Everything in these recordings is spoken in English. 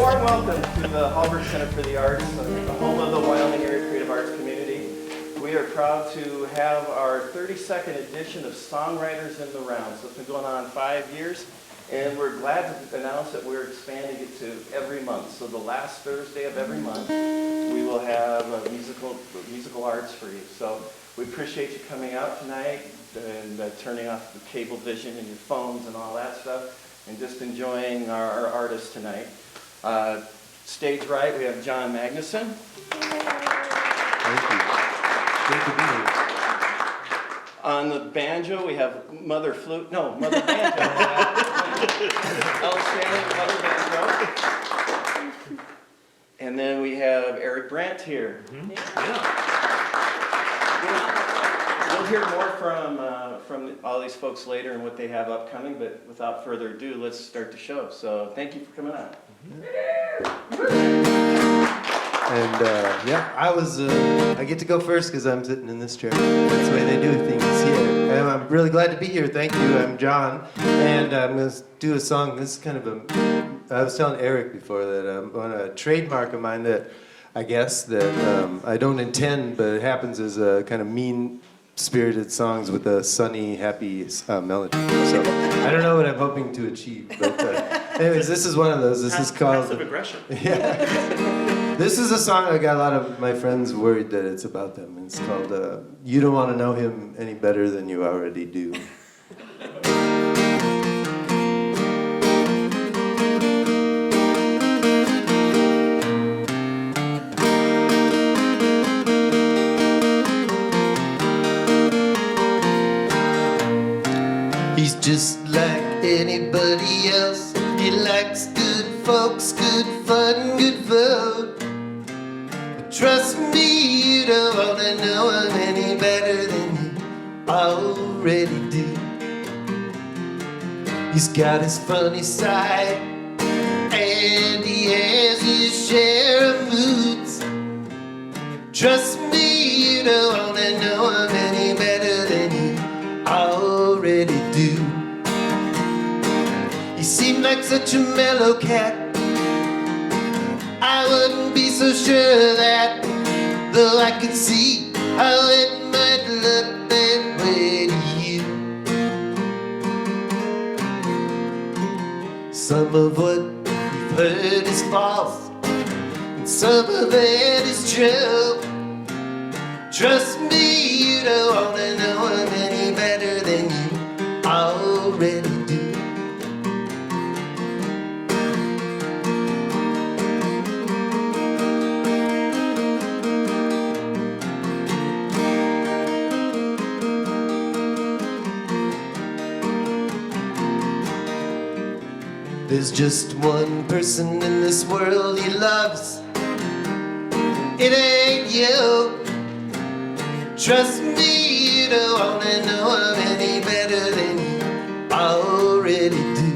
warm welcome to the Hallberg Center for the Arts, the home of the Wyoming area creative arts community. We are proud to have our 32nd edition of Songwriters in the Round. So it's been going on 5 years, and we're glad to announce that we're expanding it to every month. So the last Thursday of every month, we will have musical arts for you. So we appreciate you coming out tonight and turning off the cable vision and your phones and all that stuff, and just enjoying our artists tonight. Stage right, we have John Magnuson. Thank you. Great to be here. On the banjo, we have Mother Banjo. Outstanding Mother Banjo. And then we have Erik Brandt here. Mm-hmm. We'll hear more from all these folks later and what they have upcoming, but without further ado, let's start the show. So thank you for coming on. And yeah, I get to go first because I'm sitting in this chair. That's the way they do things here. And I'm really glad to be here. Thank you. I'm John, and I'm going to do a song. This is kind of I was telling Erik before that I'm on a trademark of mine that I guess that I don't intend, but it happens as a kind of mean-spirited songs with a sunny, happy melody. So I don't know what I'm hoping to achieve, but anyways, this is one of those. This is called Passive aggression. Yeah. This is a song I got a lot of my friends worried that it's about them. It's called You Don't Want to Know Him Any Better Than You Already Do. He's just like anybody else. He likes good folks, good fun, good food. But trust me, you don't want to know him any better than you already do. He's got his funny side, and he has his share of moods. Trust me, you don't want to know him any better than you already do. He seemed like such a mellow cat. I wouldn't be so sure of that, though I could see how it might look that way to you. Some of what you've heard is false, and some of it is true. Trust me, you don't want to know him any better than you already do. There's just one person in this world he loves. It ain't you. Trust me, you don't want to know him any better than you already do.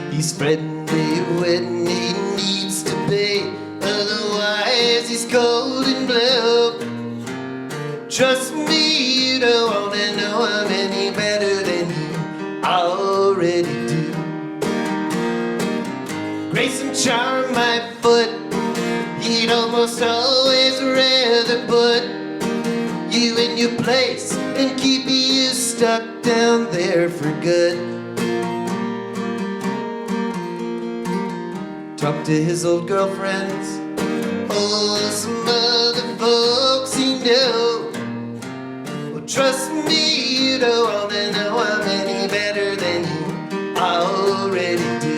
He's friendly when he needs to be, otherwise he's cold and blue. Trust me, you don't want to know him any better than you already do. Grace and charm, my foot, he'd almost always rather put you in your place and keep you stuck down there for good. Talk to his old girlfriends, oh, some other folks he knew. Well, trust me, you don't want to know him any better than you already do.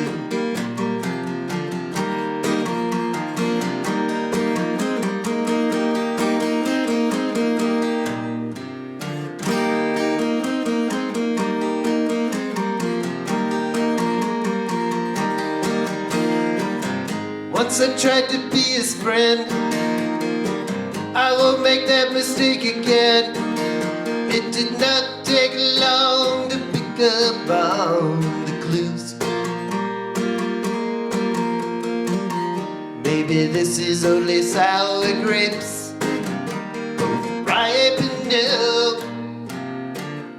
Once I tried to be his friend, I won't make that mistake again. It did not take long to pick up on the clues. Maybe this is only sour grapes, both ripe and new.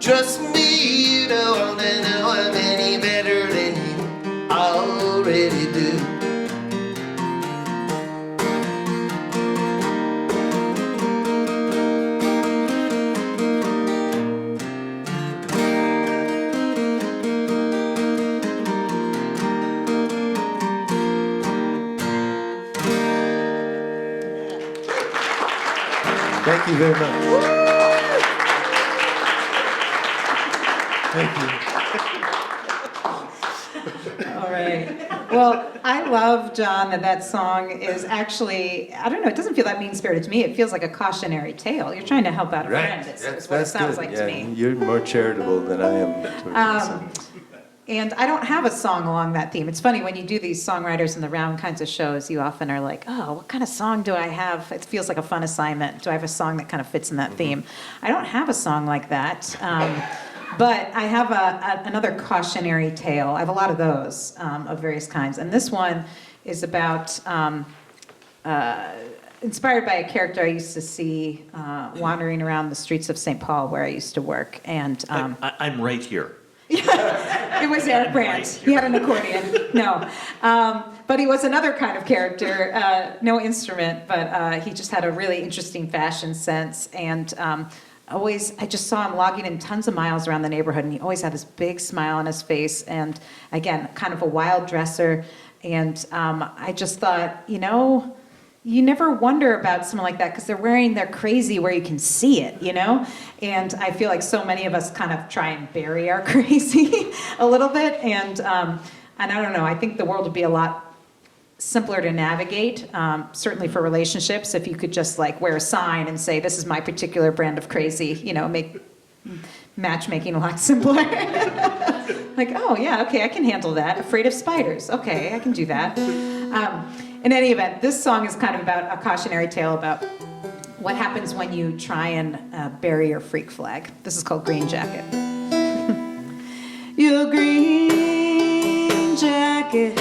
Trust me, you don't want to know him any better than you already do. you very much. Thank you. All right. Well, I love, John, that song is actually, I don't know, it doesn't feel that mean-spirited to me. It feels like a cautionary tale. You're trying to help out a friend, is what it sounds like to me. You're more charitable than I am towards myself. And I don't have a song along that theme. It's funny, when you do these Songwriters in the Round kinds of shows, you often are like, oh, what kind of song do I have? It feels like a fun assignment. Do I have a song that kind of fits in that theme? I don't have a song like that. But I have another cautionary tale. I have a lot of those of various kinds. And this one is about, inspired by a character I used to see wandering around the streets of St. Paul where I used to work. And I'm right here. it was Erik Brandt. He had an accordion. No. But he was another kind of character, no instrument, but he just had a really interesting fashion sense. And I just saw him logging in tons of miles around the neighborhood, and he always had this big smile on his face, and again, kind of a wild dresser. And I just thought, you never wonder about someone like that because they're crazy where you can see it, And I feel like so many of us kind of try and bury our crazy a little bit, and I don't know. I think the world would be a lot simpler to navigate, certainly for relationships, if you could just wear a sign and say, this is my particular brand of crazy, make matchmaking a lot simpler. Oh yeah, okay, I can handle that. Afraid of spiders, okay, I can do that. In any event, this song is kind of about a cautionary tale about what happens when you try and bury your freak flag. This is called Green Jacket. Your green jacket,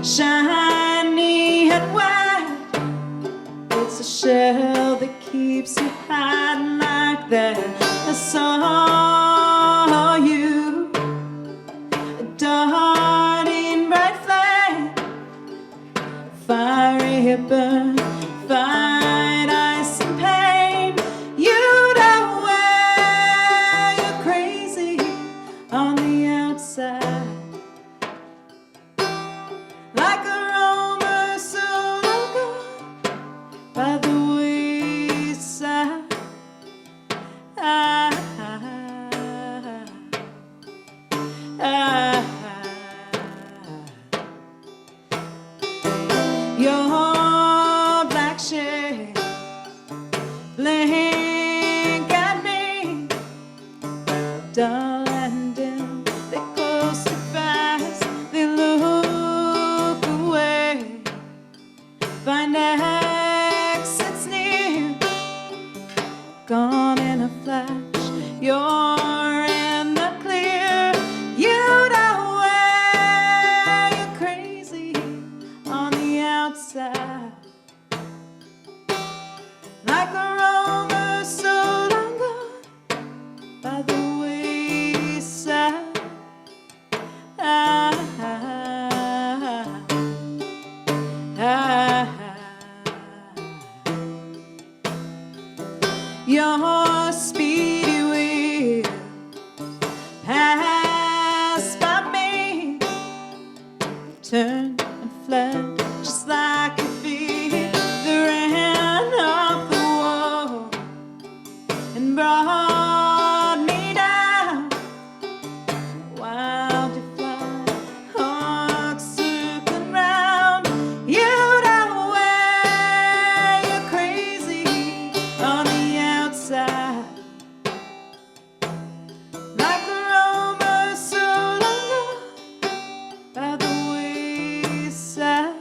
shiny and white, it's a shell that keeps you hiding like that. I saw you, a darting bright flame, fiery burn, fight ice and pain. You don't wear, you're crazy on the outside. Like a roamer so long gone by the wayside. Your black shades blink at me, dull and dim, they close too fast, they look away, find exits near, gone in a flash, you're in the clear, you don't wear, you're crazy on the outside, like a roamer so long gone by the wayside. Your speedy wheel passed by me, turned and fled just like your feet. They ran up the wall and brought me down. Wild you fly, hawks circling round. You don't wear, you're crazy on the outside. Like a roamer so long gone by the wayside.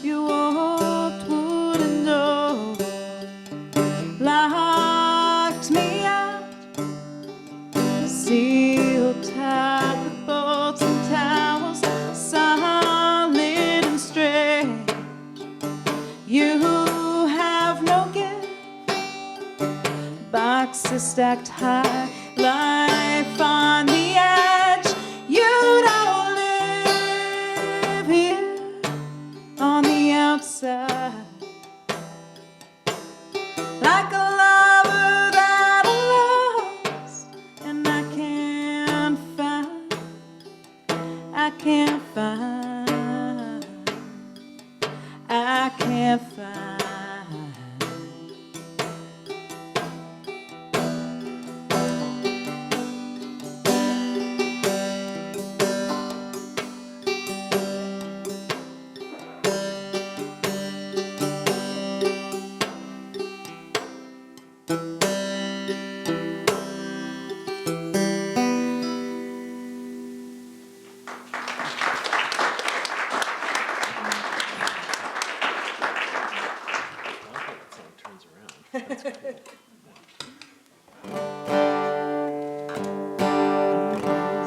You walked wooden door, locked me out, sealed tight with bolts and towels, solid and strange. You have no gift, boxes stacked high, life on the edge. You don't live here on the outside, like a lover that I lost and I can't find. I can't find.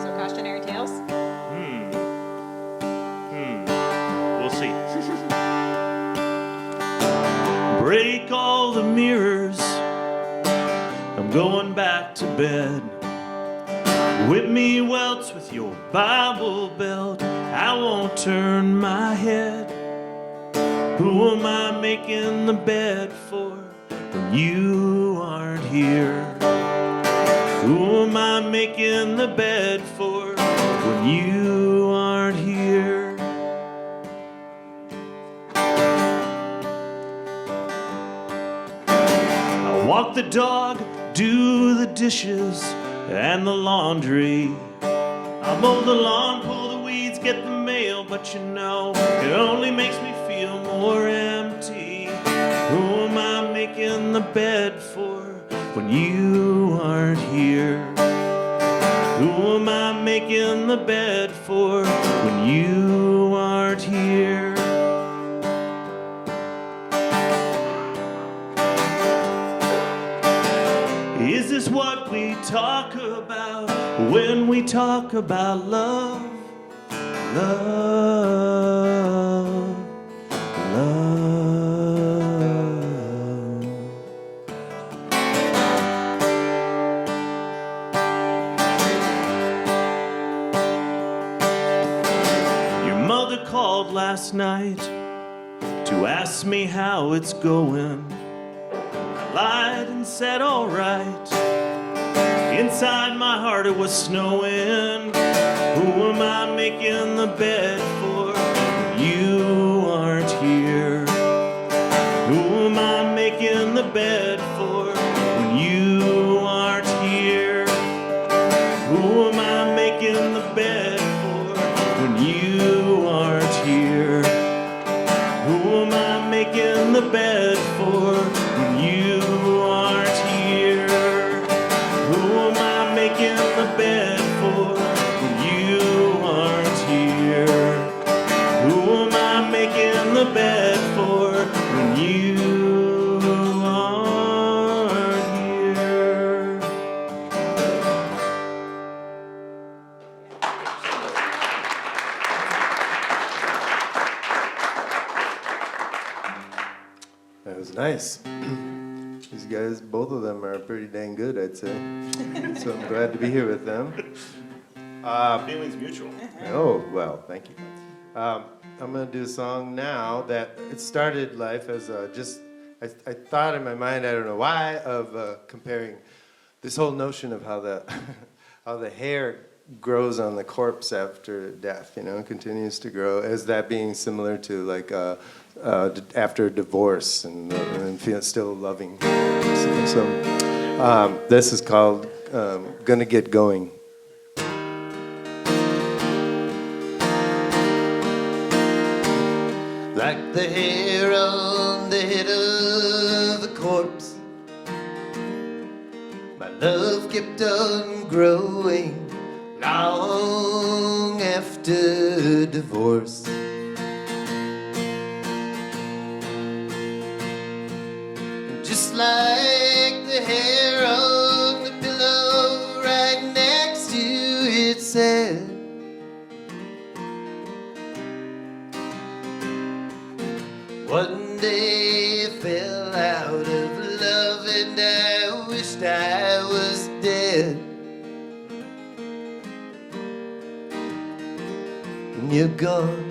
So cautionary tales? We'll see. Break all the mirrors. I'm going back to bed. Whip me welts with your Bible belt. I won't turn my head. Who am I making the bed for when you aren't here? Who am I making the bed for when you aren't here? I walk the dog, do the dishes and the laundry. I mow the lawn, pull the weeds, get the mail, but you know, it only makes me feel more empty. Who am I making the bed for when you aren't here? Who am I making the bed for when you aren't here? Is this what we talk about when we talk about love? Love, love. Your mother called last night to ask me how it's going. I lied and said all right. Inside my heart it was snowing. Who am I making the bed for when you aren't here? Who am I making the bed for when you aren't here? Who am I making the bed for when you aren't here? Who am I making the bed for when you aren't here? Who am I making the bed for when you aren't here? Who am I making the bed for when you aren't here? That was nice. These guys, both of them are pretty dang good, I'd say. So I'm glad to be here with them. Feelings mutual. Oh, well, thank you. I'm going to do a song now that it started life as I thought in my mind, I don't know why, of comparing this whole notion of how the how the hair grows on the corpse after death, you know, continues to grow, as that being similar to like after divorce and still loving. So this is called Gonna Get Going. Like the hair on the head of the corpse, my love kept on growing long after divorce. Just like the hair on the pillow right next to its head, one day I fell out of love and I wished I was dead. And you're gone,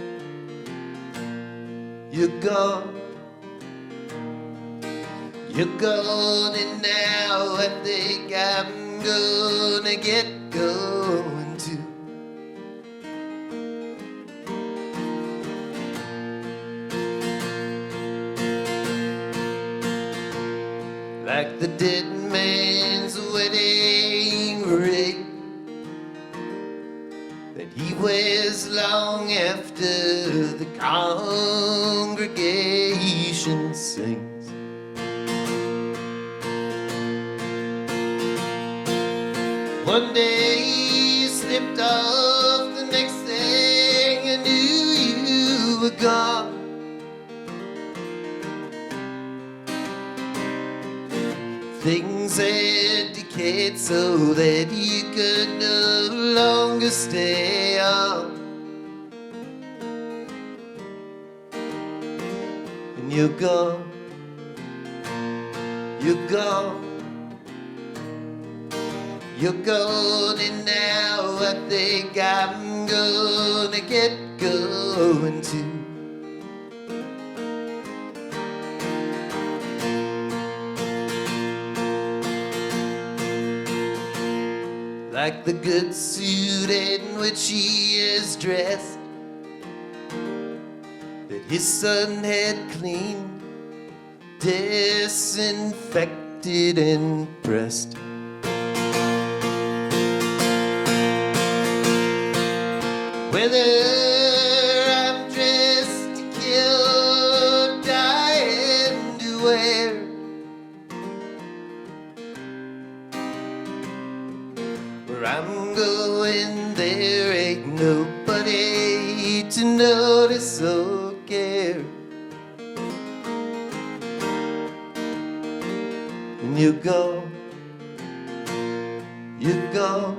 you're gone, you're gone, and now I think I'm gonna get going too. like the dead man's wedding ring that he wears long after the congregation sings. One day you slipped off, the next thing I knew you were gone. Things had decayed so that you could no longer stay on. And you're gone, you're gone, you're gone, and now I think I'm gonna get going too. Like the good suit in which he is dressed, that his son had cleaned, disinfected and pressed. Whether I'm dressed to kill or dying to wear, where I'm going, there ain't nobody to notice or care. And you're gone, you're gone,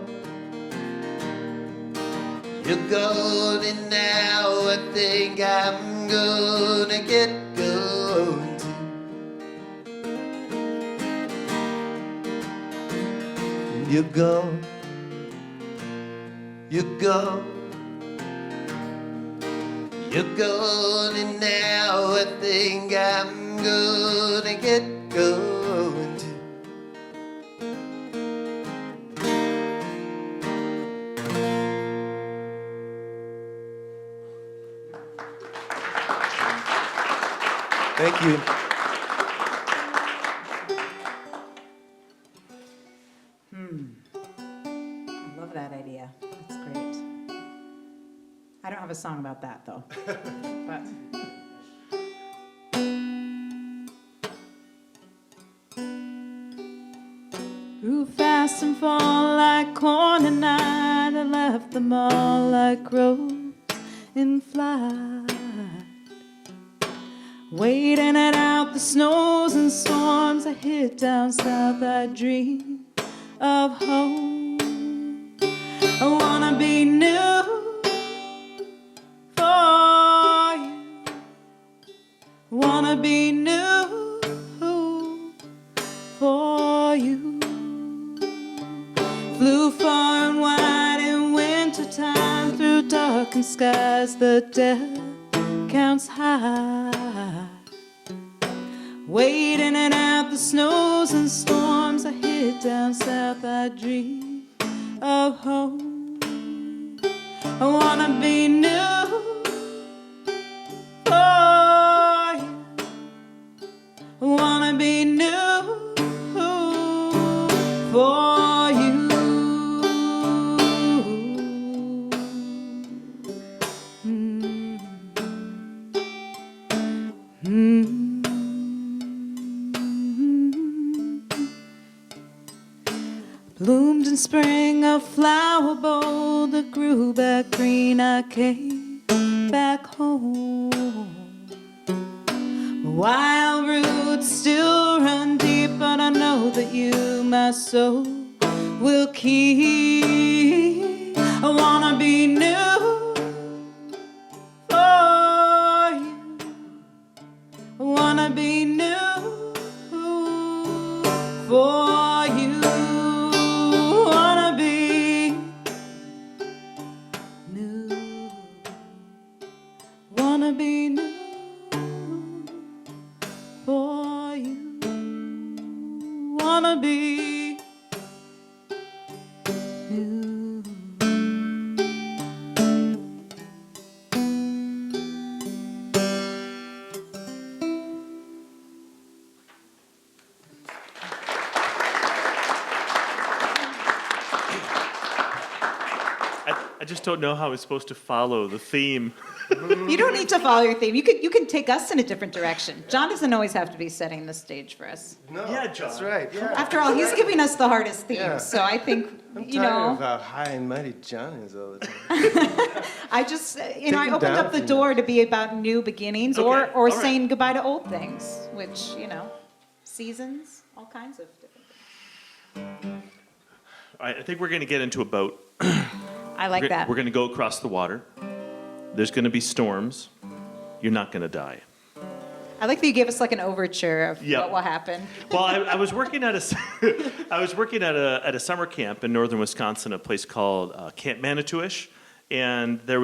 you're gone, and now I think I'm gonna get going too. And you're gone, you're gone, you're gone, and now I think I'm gonna get going too. Thank you. I love that idea. That's great. I don't have a song about that though. But grew fast and fall like corn and night. I left them all like crows in flight. Waiting it out the snows and storms. I hid down south, I dream of home. I wanna be new for you. Wanna be new for you. Flew far and wide in wintertime through darkened skies. The death counts high. Waiting it out the snows and storms. I hid down south, I dream of home. I wanna be new for you. I wanna be new for you. Bloomed in spring a flower bowl that grew back green. I came back home. Wild roots still run deep, but I know that you, my soul, will keep. I wanna be new for you. I wanna be new for you. Wanna be new for you. Wanna be new. I just don't know how I'm supposed to follow the theme. You don't need to follow your theme. You can take us in a different direction. John doesn't always have to be setting the stage for us. No, Yeah, John. that's right. Yeah. After all, he's giving us the hardest themes, Yeah. so I think, I'm you tired know, of how high and mighty John is all the time. I just, I him opened down up the from door to be about new beginnings Okay, or all right. saying goodbye to old things, which, seasons, all kinds of different things. All right, I think we're going to get into a boat. I like that. We're going to go across the water. There's going to be storms. You're not going to die. I like that you gave us like an overture of Yep. what will happen. Well, I was working at a summer camp in northern Wisconsin, a place called Camp Manitouish, and I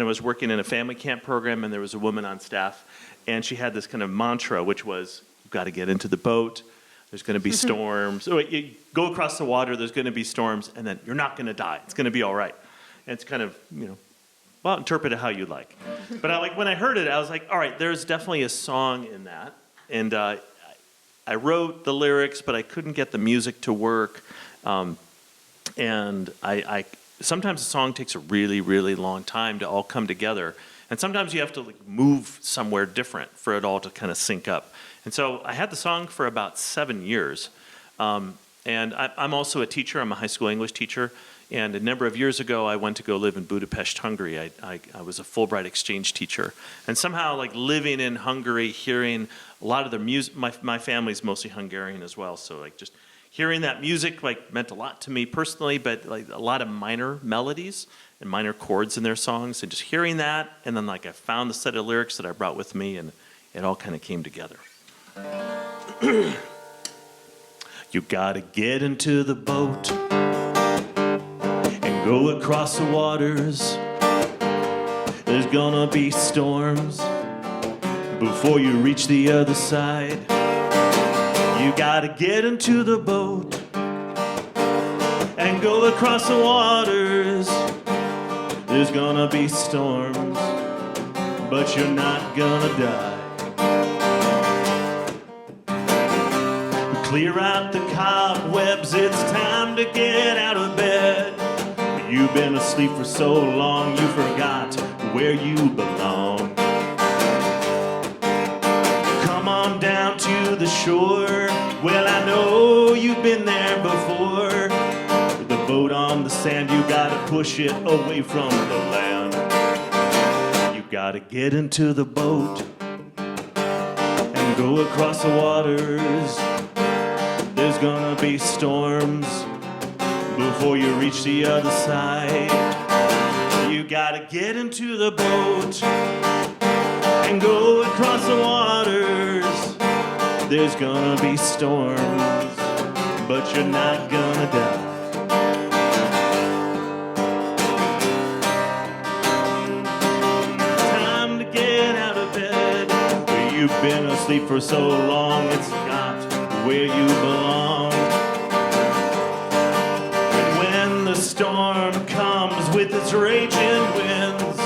was working in a family camp program, and there was a woman on staff, and she had this kind of mantra, which was, "You've got to get into the boat. There's going to be storms. So you go across the water. There's going to be storms, and then you're not going to die. It's going to be all right." And it's kind of, well, interpret it how you like. But when I heard it, I was like, all right, there's definitely a song in that. And I wrote the lyrics, but I couldn't get the music to work. And I sometimes a song takes a really, really long time to all come together. And sometimes you have to move somewhere different for it all to kind of sync up. And so I had the song for about 7 years. And I'm also a teacher. I'm a high school English teacher. And a number of years ago, I went to go live in Budapest, Hungary. I was a Fulbright exchange teacher. And somehow, living in Hungary, hearing a lot of the music, my family's mostly Hungarian as well. So, just hearing that music, meant a lot to me personally, but, a lot of minor melodies and minor chords in their songs. And just hearing that, and then, I found the set of lyrics that I brought with me, and it all kind of came together. You gotta get into the boat and go across the waters. There's gonna be storms before you reach the other side. You gotta get into the boat and go across the waters. There's gonna be storms, but you're not gonna die. Clear out the cobwebs, it's time to get out of bed. You've been asleep for so long, you forgot where you belong. Come on down to the shore, well I know you've been there before. The boat on the sand, you gotta push it away from the land. You gotta get into the boat and go across the waters. There's gonna be storms before you reach the other side. You gotta get into the boat and go across the waters. There's gonna be storms, but you're not gonna die. Time to get out of bed. You've been asleep for so long, it's not where you belong. And when the storm comes with its raging winds,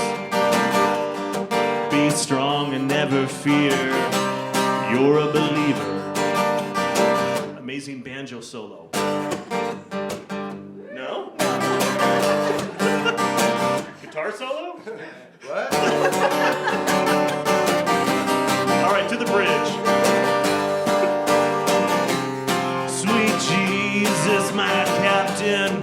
be strong and never fear, you're a believer. Amazing banjo solo. No? Guitar solo? What? All right, to the bridge. Jesus, my captain,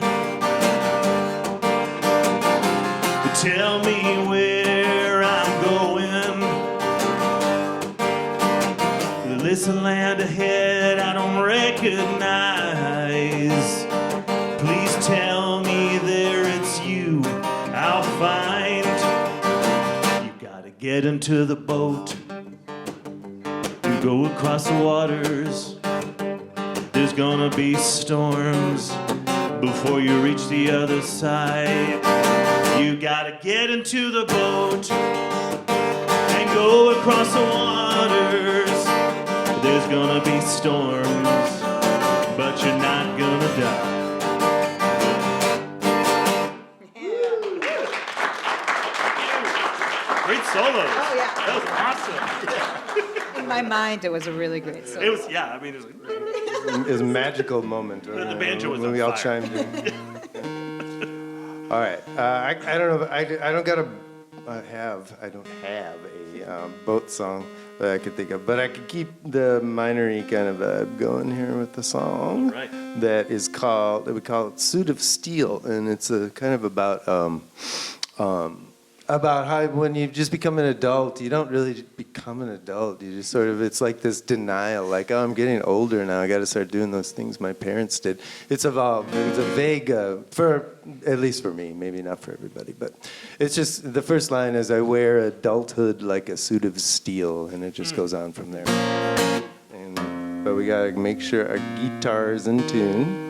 tell me where I'm going. This land ahead I don't recognize. Please tell me there it's you I'll find. You gotta get into the boat and go across the waters. There's gonna be storms before you reach the other side. You gotta get into the boat and go across the waters. There's gonna be storms, but you're not gonna die. Great solos. Oh, yeah. That was awesome. In my mind, it was a really great song. It was, yeah, I mean, it was It was a magical moment. The banjo was when on we all fire. chimed in. All right. I don't know. I don't have a boat song that I could think of, but I could keep the minor-y kind of vibe going here with the song. Right. That is called. We call it "Suit of Steel," and it's a kind of about how when you just become an adult, you don't really become an adult. You just sort of, it's like this denial, like, oh, I'm getting older now. I got to start doing those things my parents did. It's a vague, at least for me, maybe not for everybody, but it's just, the first line is, I wear adulthood like a suit of steel, and it just goes on from there. But we got to make sure our guitar is in tune.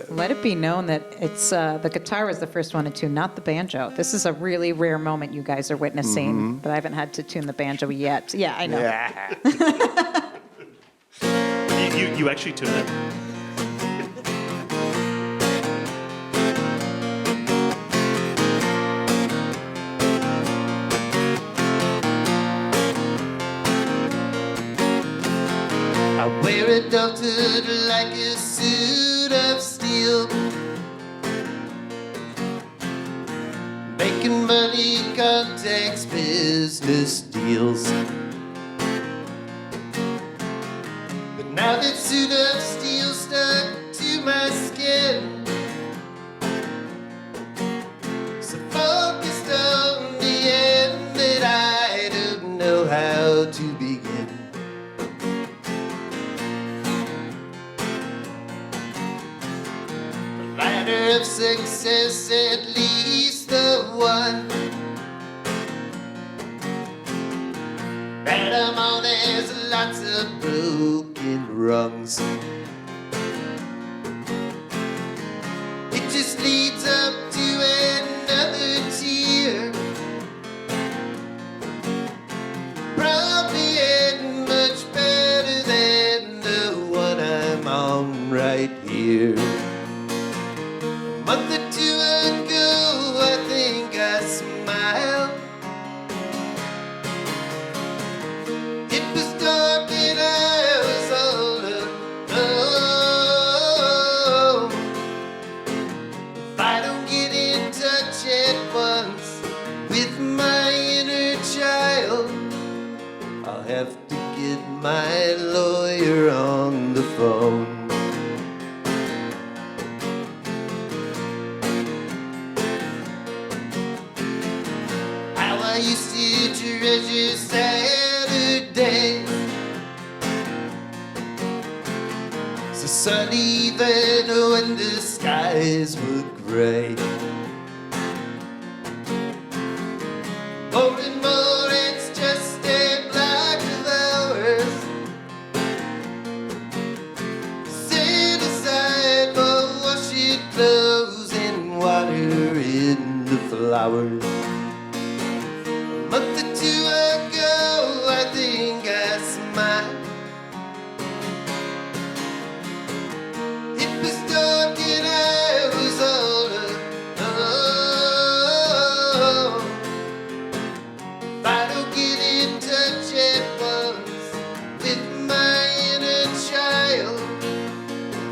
Let it be known that it's the guitar was the first one to tune, not the banjo. This is a really rare moment you guys are witnessing, but I haven't had to tune the banjo yet. Yeah, I know. Yeah. You actually tuned it? I wear adulthood like a suit of steel, making money contacts business deals. But now that suit of steel stuck to my skin, so focused on the end that I don't know how to begin. Of success, at least the one that I'm on has lots of broken rungs. It just leads up to another tier, probably ain't much better than the one I'm on right here. A month or two ago, I think I smiled. It was dark and I was all alone. If I don't get in touch at once with my inner child, I'll have to get my lawyer on the phone. I used to treasure Saturdays, so sunny even when the skies were gray. More and more it's just a block of hours set aside for washing clothes and watering the flowers. A month or two ago, I think I smiled. It was dark and I was all alone. If I don't get in touch at once with my inner child,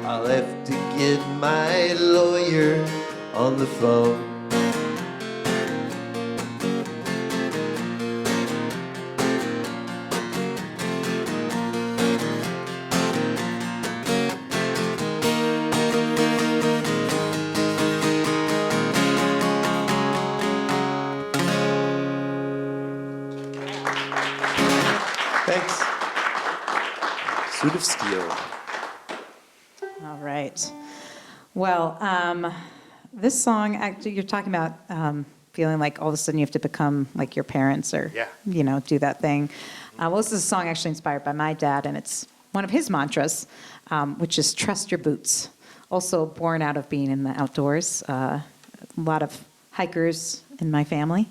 I'll have to get my lawyer on the phone. Thanks. Suit of Steel. All right. Well, this song, actually, you're talking about feeling like all of a sudden you have to become like your parents or, do that thing. Well, this is a song actually inspired by my dad, and it's one of his mantras, which is trust your boots. Also born out of being in the outdoors. A lot of hikers in my family.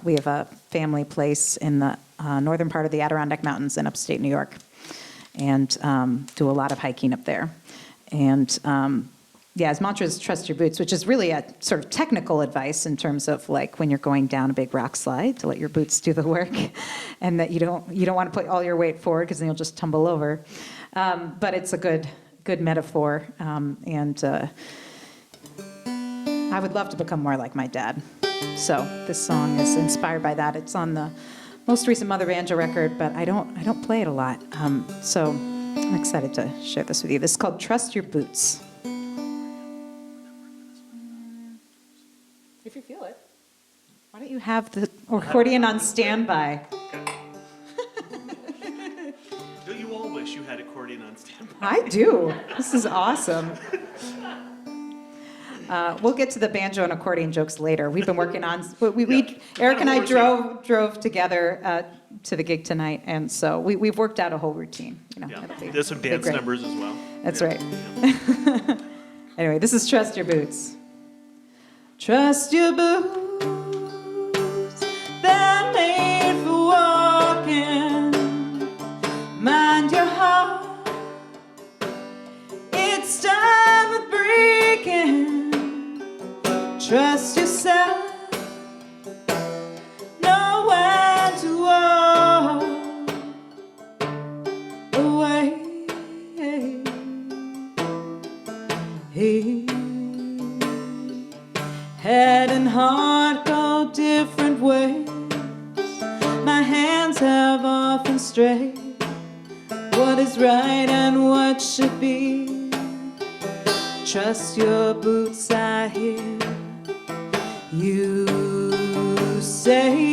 We have a family place in the northern part of the Adirondack Mountains in upstate New York, and do a lot of hiking up there. And his mantra is trust your boots, which is really a sort of technical advice in terms of like when you're going down a big rock slide to let your boots do the work, and that you don't want to put all your weight forward because then you'll just tumble over. But it's a good metaphor, and I would love to become more like my dad. So this song is inspired by that. It's on the most recent Mother Banjo record, but I don't play it a lot. So I'm excited to share this with you. This is called Trust Your Boots. If you feel it. Why don't you have the accordion on standby? Don't you all wish you had accordion on standby? I do. This is awesome. We'll get to the banjo and accordion jokes later. We've been working on. Erik and I drove together to the gig tonight, and so we've worked out a whole routine. There's some dance numbers as well. That's right. Anyway, this is Trust Your Boots. Trust your boots, they're made for walking. Mind your heart, it's done with breaking. Trust yourself, know when to walk away. Head and heart go different ways. My hands have often strayed. What is right and what should be? Trust your boots, I hear you say.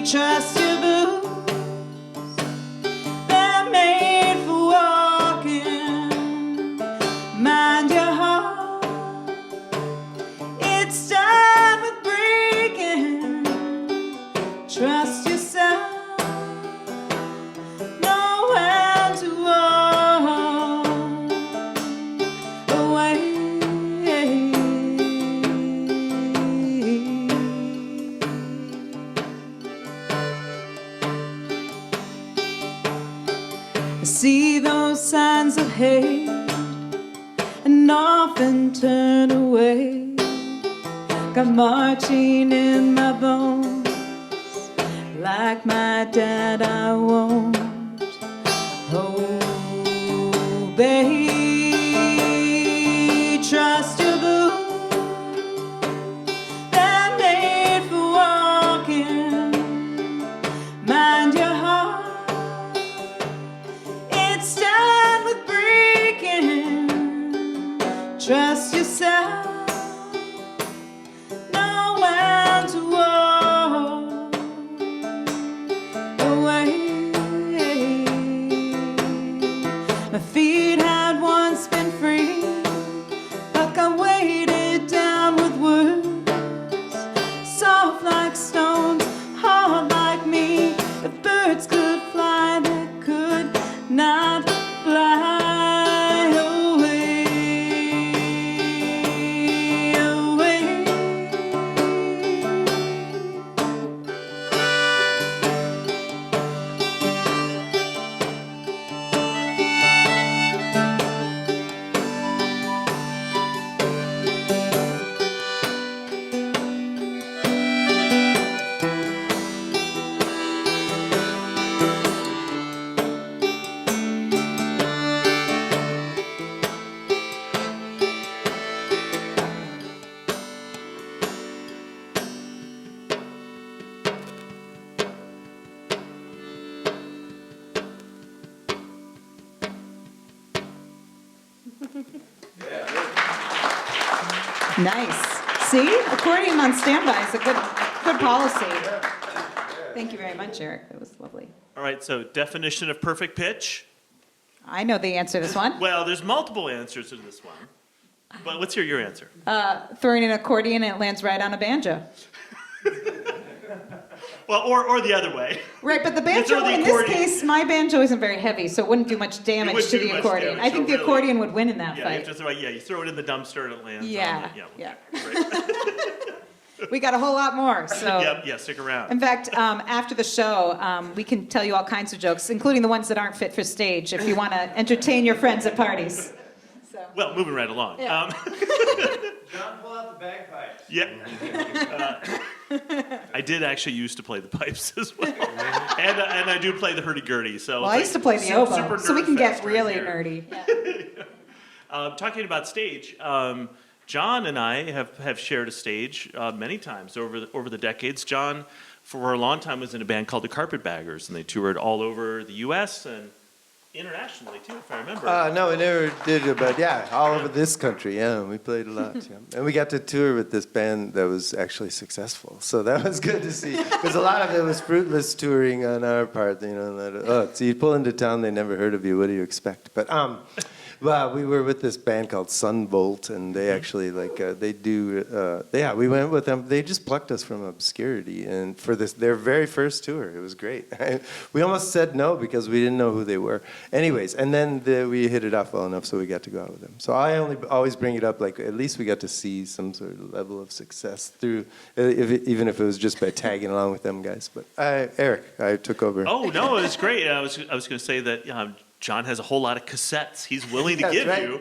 Trust your boots, they're made for walking. Mind your heart, it's done with breaking. Trust yourself, know when to walk away. I see those signs of hate and often turn away. Got marching in my bones. Like my dad, I won't obey. Trust your boots, they're made for walking. Mind your heart, it's done with breaking. Trust yourself, know when to walk away. My feet had once been free, but got weighted down with words. Soft like stones, hard like me. If birds could fly, they could not fly away. Nice. See? Accordion on standby is a good policy. Thank you very much, Erik. That was lovely. All right, so definition of perfect pitch. I know the answer to this one. Well, there's multiple answers to this one. But let's hear your answer. Throwing an accordion and it lands right on a banjo. Well, or the other way. Right, but the banjo, in this case, my banjo isn't very heavy, so it wouldn't do much damage to the accordion. I think the accordion would win in that fight. You throw it in the dumpster and it lands Yeah, on it. yeah. Right. We got a whole lot more, so. Yeah, stick around. In fact, after the show, we can tell you all kinds of jokes, including the ones that aren't fit for stage, if you want to entertain your friends at parties. So. Well, moving right along. Yeah. John, pull out the bagpipes. Yeah. I did actually used to play the pipes as well. And I do play the hurdy-gurdy. So well, I used to play the oboe, so we can get really nerdy. Talking about stage, John and I have shared a stage many times over the decades. John, for a long time, was in a band called the Carpetbaggers, and they toured all over the U.S. and internationally too, if I remember. No, we never did it, but yeah, all over this country. Yeah, we played a lot. Yeah. And we got to tour with this band that was actually successful, so that was good to see. Because a lot of it was fruitless touring on our part. You know, so you pull into town, they never heard of you. What do you expect? But well, we were with this band called Sunvolt, and they actually we went with them. They just plucked us from obscurity, and for their very first tour, it was great. We almost said no because we didn't know who they were. Anyways, and then we hit it off well enough, so we got to go out with them. So I always bring it up, like at least we got to see some sort of level of success through, even if it was just by tagging along with them guys. But Erik, I took over. Oh no, it was great. I was going to say that. John has a whole lot of cassettes he's willing to give you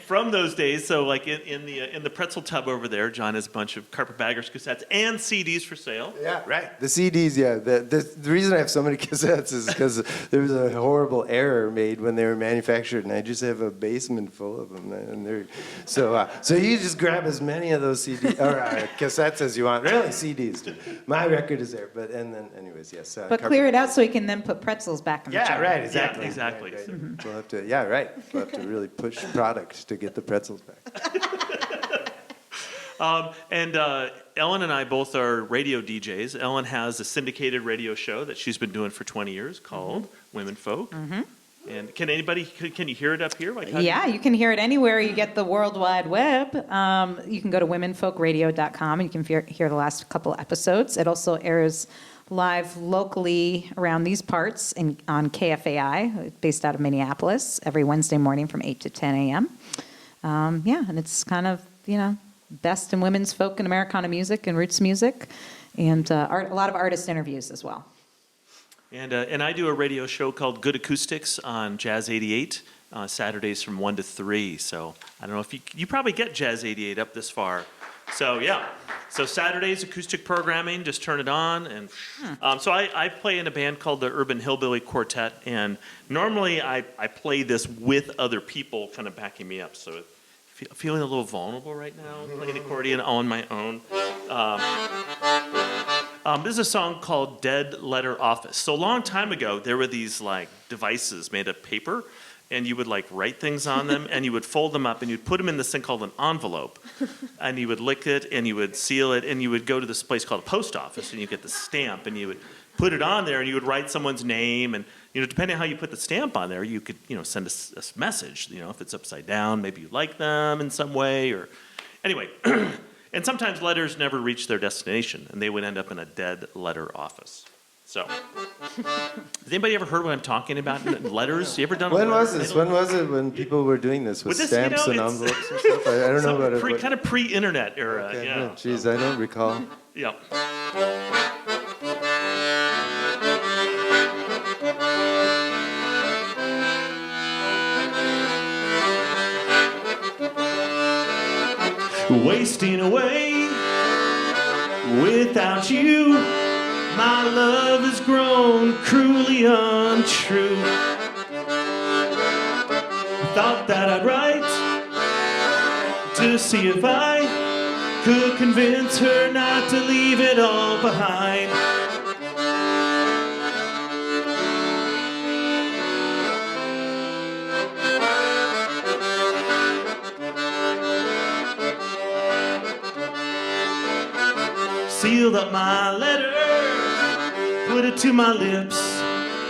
from those days. So like in the pretzel tub over there, John has a bunch of Carpetbaggers cassettes and CDs for sale. Yeah, right. The CDs, yeah. The reason I have so many cassettes is because there was a horrible error made when they were manufactured, and I just have a basement full of them. And so you just grab as many of those CDs or cassettes as you want. Really, CDs. My record is there, and then anyways, yes. But clear it out so we can then put pretzels back in the jar. Yeah, right. Exactly. Yeah, exactly. Right. We'll have to. Yeah, right. We'll have to really push product to get the pretzels back. And Ellen and I both are radio DJs. Ellen has a syndicated radio show that she's been doing for 20 years called Women Folk. Mm-hmm. And can you hear it up here? Like you can hear it anywhere you get the World Wide Web. You can go to womenfolkradio.com and you can hear the last couple episodes. It also airs live locally around these parts on KFAI, based out of Minneapolis, every Wednesday morning from 8 to 10 a.m. And it's kind of, best in women's folk and Americana music and roots music, and a lot of artist interviews as well. And I do a radio show called Good Acoustics on Jazz 88, Saturdays from 1 to 3. So I don't know if you probably get Jazz 88 up this far. So yeah. So Saturdays, acoustic programming, just turn it on. And so I play in a band called the Urban Hillbilly Quartet, and normally I play this with other people kind of backing me up. So feeling a little vulnerable right now, playing accordion on my own. This is a song called Dead Letter Office. So a long time ago, there were these like devices made of paper, and you would like write things on them, and you would fold them up, and you'd put them in this thing called an envelope, and you would lick it, and you would seal it, and you would go to this place called a post office, and you get the stamp, and you would put it on there, and you would write someone's name, and depending on how you put the stamp on there, you could send a message. If it's upside down, maybe you like them in some way, or anyway. And sometimes letters never reach their destination, and they would end up in a dead letter office. So, has anybody ever heard what I'm talking about? Letters? You ever done? When was this? When was it when people were doing this with stamps and envelopes and stuff? I don't know about it. Kind of pre-internet era. Okay, yeah. Geez, I don't recall. Yeah. Wasting away without you, my love has grown cruelly untrue. Thought that I'd write to see if I could convince her not to leave it all behind. Sealed up my letter, put it to my lips.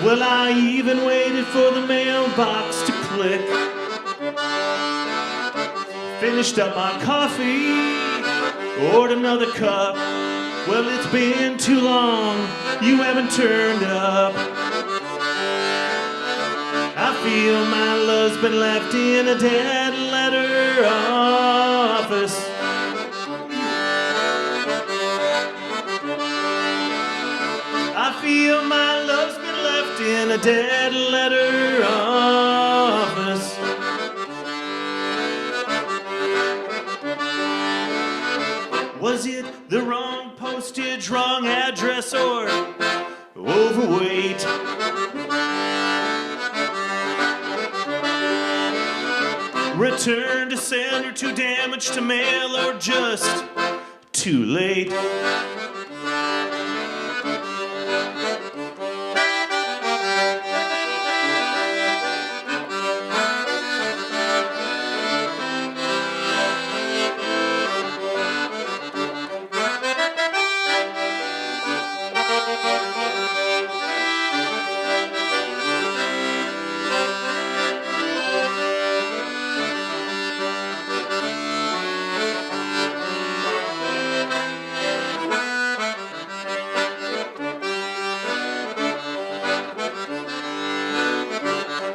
Well, I even waited for the mailbox to click. Finished up my coffee, ordered another cup. Well, it's been too long, you haven't turned up. I feel my love's been left in a dead letter office. I feel my love's been left in a dead letter office. Was it the wrong postage, wrong address, or overweight? Return to sender, too damaged to mail, or just too late.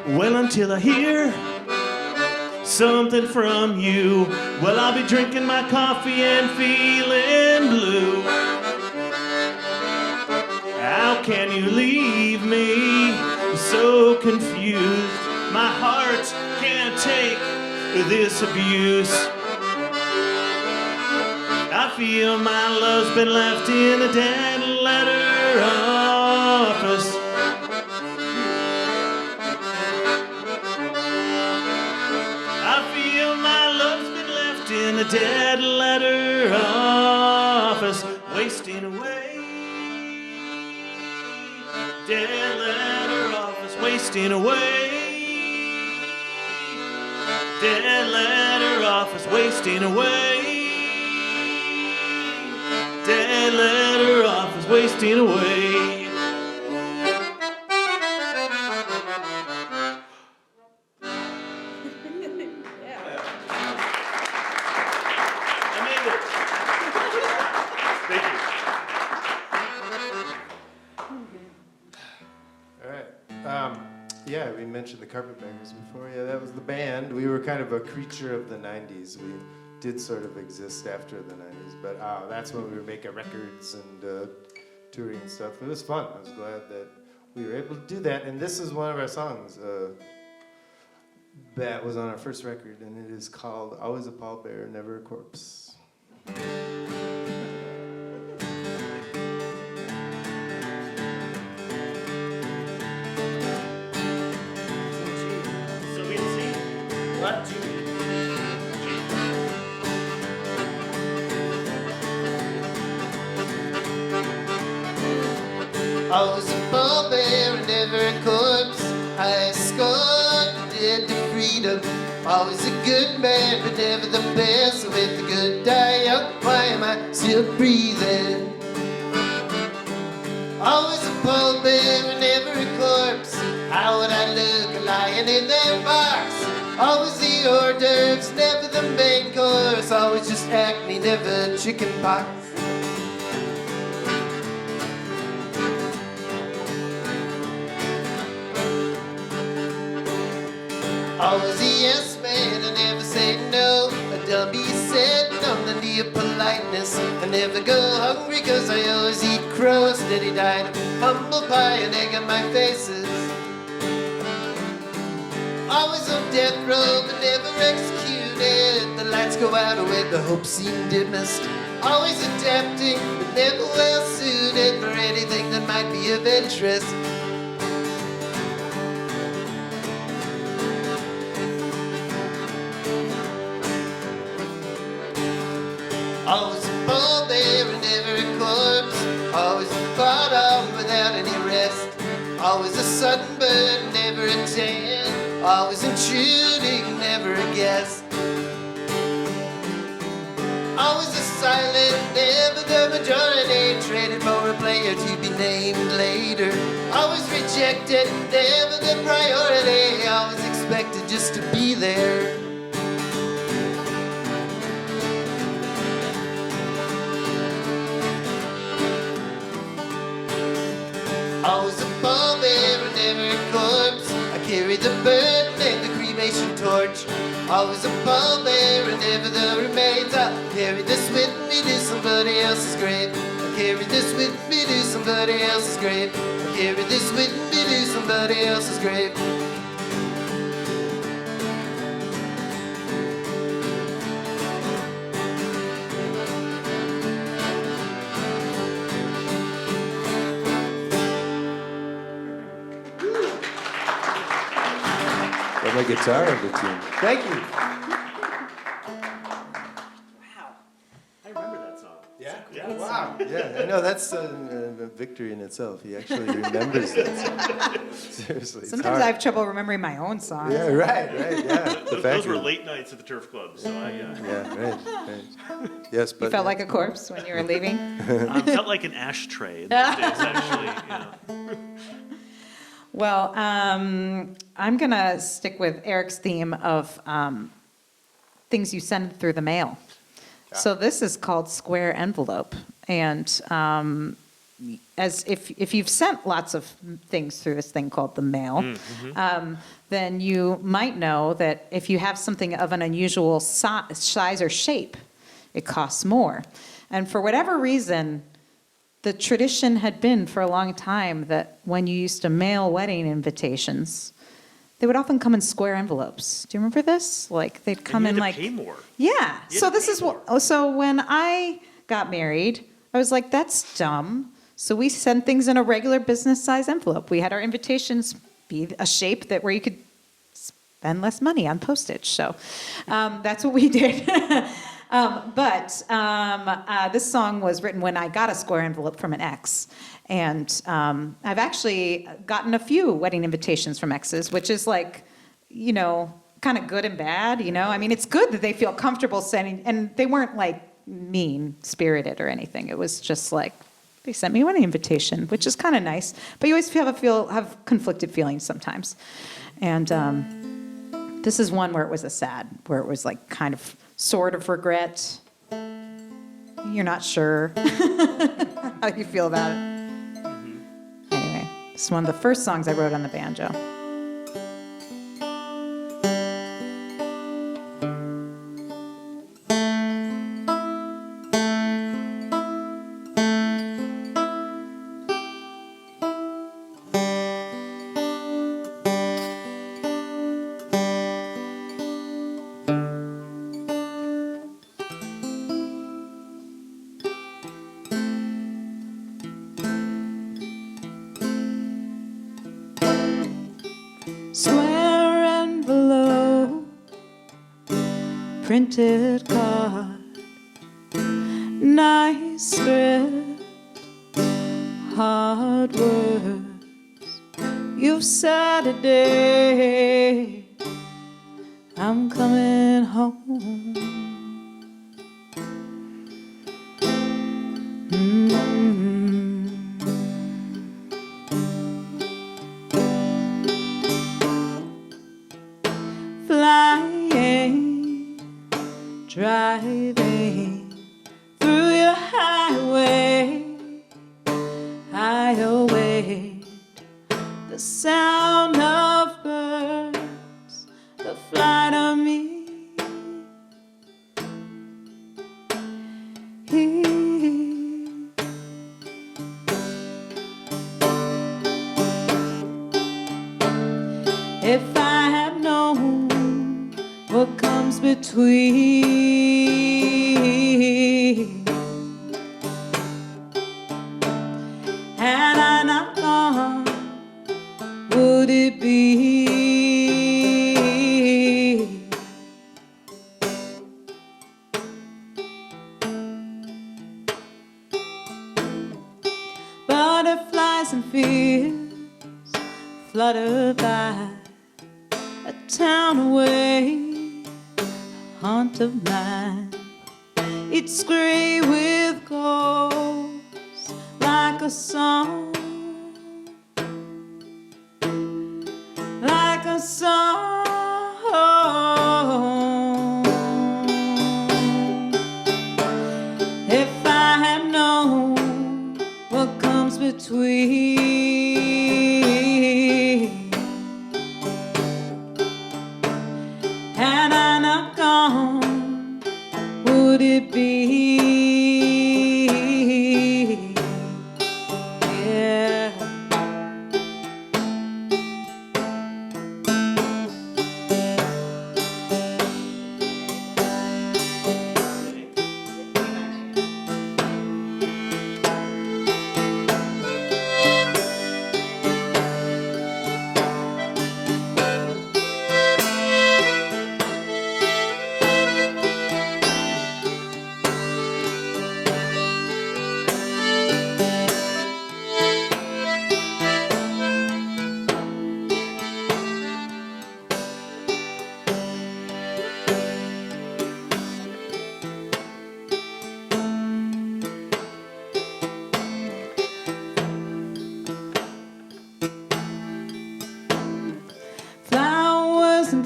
Well, until I hear something from you, well, I'll be drinking my coffee and feeling blue. How can you leave me so confused? My heart can't take this abuse. I feel my love's been left in a dead letter office. In a dead letter office, wasting away. Dead letter office, wasting away. Dead letter office, wasting away. Dead letter office, wasting away. Yeah, we mentioned the Carpetbaggers before. Yeah, that was the band. We were kind of a creature of the 90s. We did sort of exist after the 90s, but that's when we were making records and touring and stuff. It was fun. I was glad that we were able to do that. And this is one of our songs that was on our first record, and it is called Always a Pallbearer, Never a Corpse. What do Always a pallbearer, never a corpse. I escorted dead to freedom. Always a good man, but never the best. With the good die young, why am I still breathing? Always a pallbearer, never a corpse. How would I look lying in that box? Always the hors d'oeuvres, never the main course. Always just acne, never chicken pox. Always a yes man, I never say no. A dummy sitting on the knee of politeness. I never go hungry cause I always eat crow. Steady diet of humble pie and egg on my faces. Always on death row, but never executed. The lights go out when the hope seemed dimmest. Always adapting, but never well suited for anything that might be of interest. Always a pallbearer, never a corpse. Always fought off without any rest. Always a sunburn, never a tan. Always intruding, never a guest. Always a silent, never the majority. Traded for a player to be named later. Always rejected, never the priority. Always expected just to be there. Always a pallbearer, never a corpse. I carry the burden and the cremation torch. Always a pallbearer, never the remains. I'll carry this with me to somebody else's grave. I carry this with me to somebody else's grave. I carry this with me to somebody else's grave. got my guitar into tune. Thank you. I remember that song. Yeah? Yeah. Wow. Yeah, I know that's a victory in itself. He actually remembers that song. Seriously. it's Sometimes hard. I have trouble remembering my own songs. Yeah, right, yeah. The Those fact were that- late nights at the Turf Club, so Yeah, right. Yes, but You felt like a corpse when you were leaving? I felt like an ashtray in those days, actually. Yeah. Well, I'm going to stick with Erik's theme of things you send through the mail. So this is called Square Envelope. And as if you've sent lots of things through this thing called the mail, then you might know that if you have something of an unusual size or shape, it costs more. And for whatever reason, the tradition had been for a long time that when you used to mail wedding invitations, they would often come in square envelopes. Do you remember this? Like they'd come in like pay more. yeah. You So had to this pay is what. So when I got married, I was like, that's dumb. So we sent things in a regular business size envelope. We had our invitations be a shape that where you could spend less money on postage. So that's what we did. This song was written when I got a square envelope from an ex. And I've actually gotten a few wedding invitations from exes, which is like, kind of good and bad, I mean, it's good that they feel comfortable sending, and they weren't like mean-spirited or anything. It was just like, they sent me a wedding invitation, which is kind of nice. But you always have conflicted feelings sometimes. And this is one where it was where it was like kind of sort of regret. You're not sure how you feel about it. Anyway, it's one of the first songs I wrote on the banjo. Square envelope, printed card, nice script, hard words. You've said a day, I'm coming home. Flying, driving through your highway, I await the sound of birds, the flight of me. If I had known what comes between, had I not gone, would it be? Butterflies and fears flutter by, a town away, a haunt of mine. It's gray with ghosts, like a song, like a song. If I had known what comes between, had I not gone, would it be? Yeah.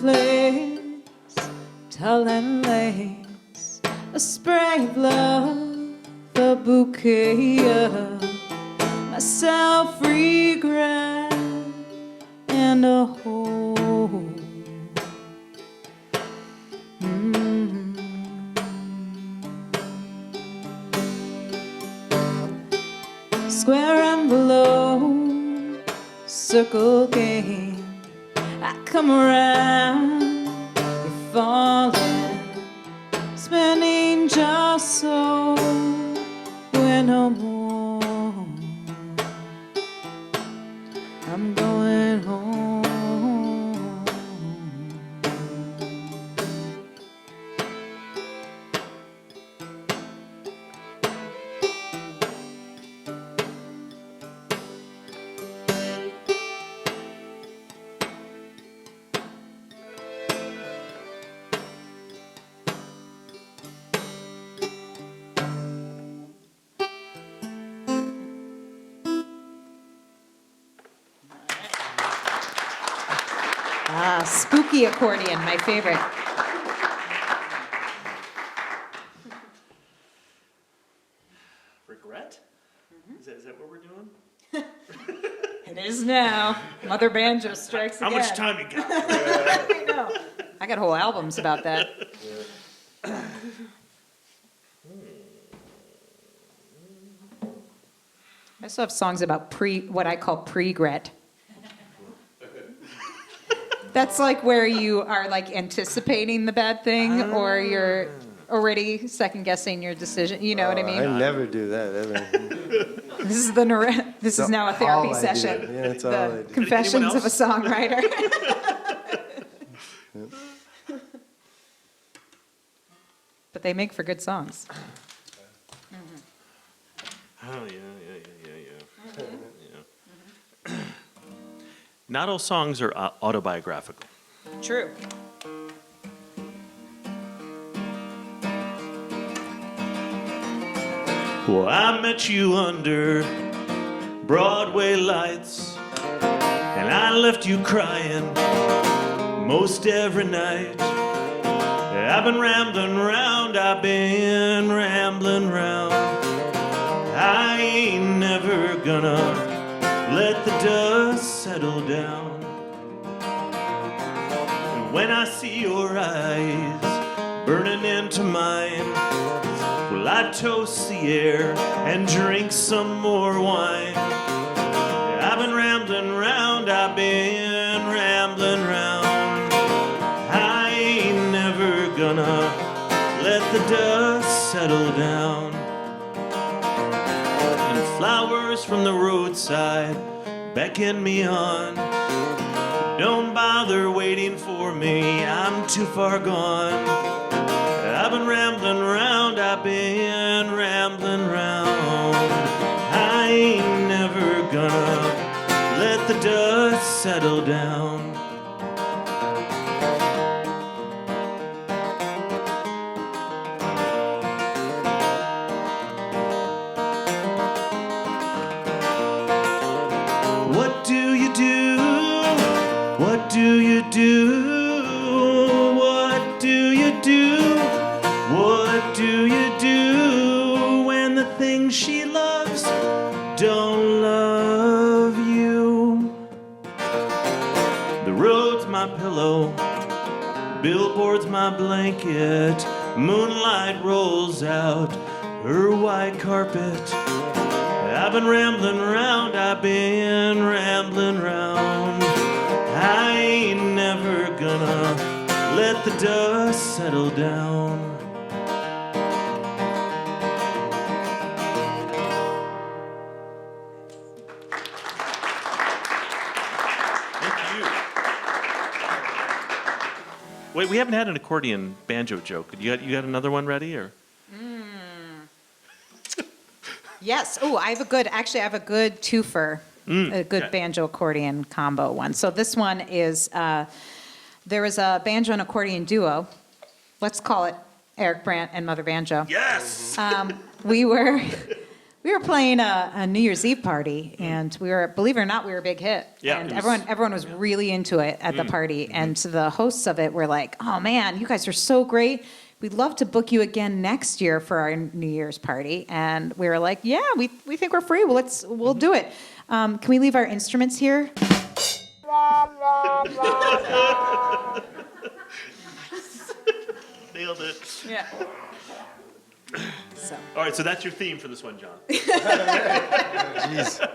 place, tall and lace, a spray of love, a bouquet of myself, regret, and a hole. Square envelope, circle game. I come around, you're falling, spinning just so we're no more. I'm going home. Ah, spooky accordion, my favorite. Regret? Is that what we're doing? It is now. Mother Banjo strikes How again. much time you got? I know. I got whole albums about that. I also have songs about what I call pre-gret. That's like where you are like anticipating the bad thing, or you're already second guessing your decision. You know what I mean? I never do that ever. This is now a therapy all I do. session. Yeah, that's all I The do. Confessions of a Songwriter. But they make for good songs. Oh, yeah. Not all songs are autobiographical. True. Well, I met you under Broadway lights, and I left you crying most every night. I've been rambling round, I've been rambling round. I ain't never gonna let the dust settle down. And when I see your eyes burning into mine, well, I toast the air and drink some more wine. I've been rambling round, I've been rambling round. I ain't never gonna let the dust settle down. And flowers from the roadside beckon me on. Don't bother waiting for me, I'm too far gone. I've been rambling round, I've been rambling round. I ain't never gonna let the dust settle down. What do you do? What do you do? What do you do? What do you do when the things she loves don't love you? The road's my pillow, billboard's my blanket, moonlight rolls out her white carpet. I've been rambling round, I've been rambling round. I ain't never gonna let the dust settle down. Thank you. Wait, we haven't had an accordion banjo joke. You got another one ready, or? Yes. Oh, I have a good twofer, a good banjo accordion combo one. So this one is, there is a banjo and accordion duo. Let's call it Erik Brandt and Mother Banjo. Yes! We were We were playing a New Year's Eve party, and we were, believe it or not, we were a big hit. Yeah, And it was- everyone was really into it at the party. And so the hosts of it were like, "Oh man, you guys are so great. We'd love to book you again next year for our New Year's party." And we were like, "Yeah, we think we're free. Well, we'll do it. Can we leave our instruments here?" Nailed it. Yeah. So. All right, so that's your theme for this one, John. Jeez. I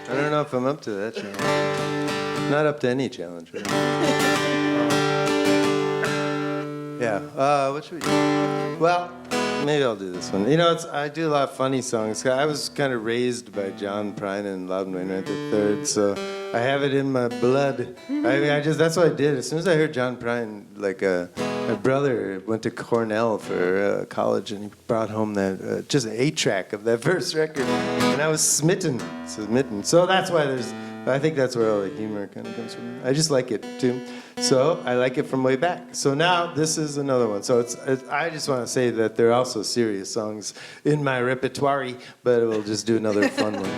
don't know if I'm up to that challenge. Not up to any challenge, really. Yeah. What should we do? Well, maybe I'll do this one. You know, I do a lot of funny songs. I was kind of raised by John Prine and Loudon Wainwright III, so I have it in my blood. I mean, that's what I did. As soon as I heard John Prine, like my brother went to Cornell for college, and he brought home that just an 8-track of that first record, and I was smitten. So that's why I think that's where all the humor kind of comes from. I just like it too. So I like it from way back. So now this is another one. So I just want to say that there are also serious songs in my repertoire, but we'll just do another fun one.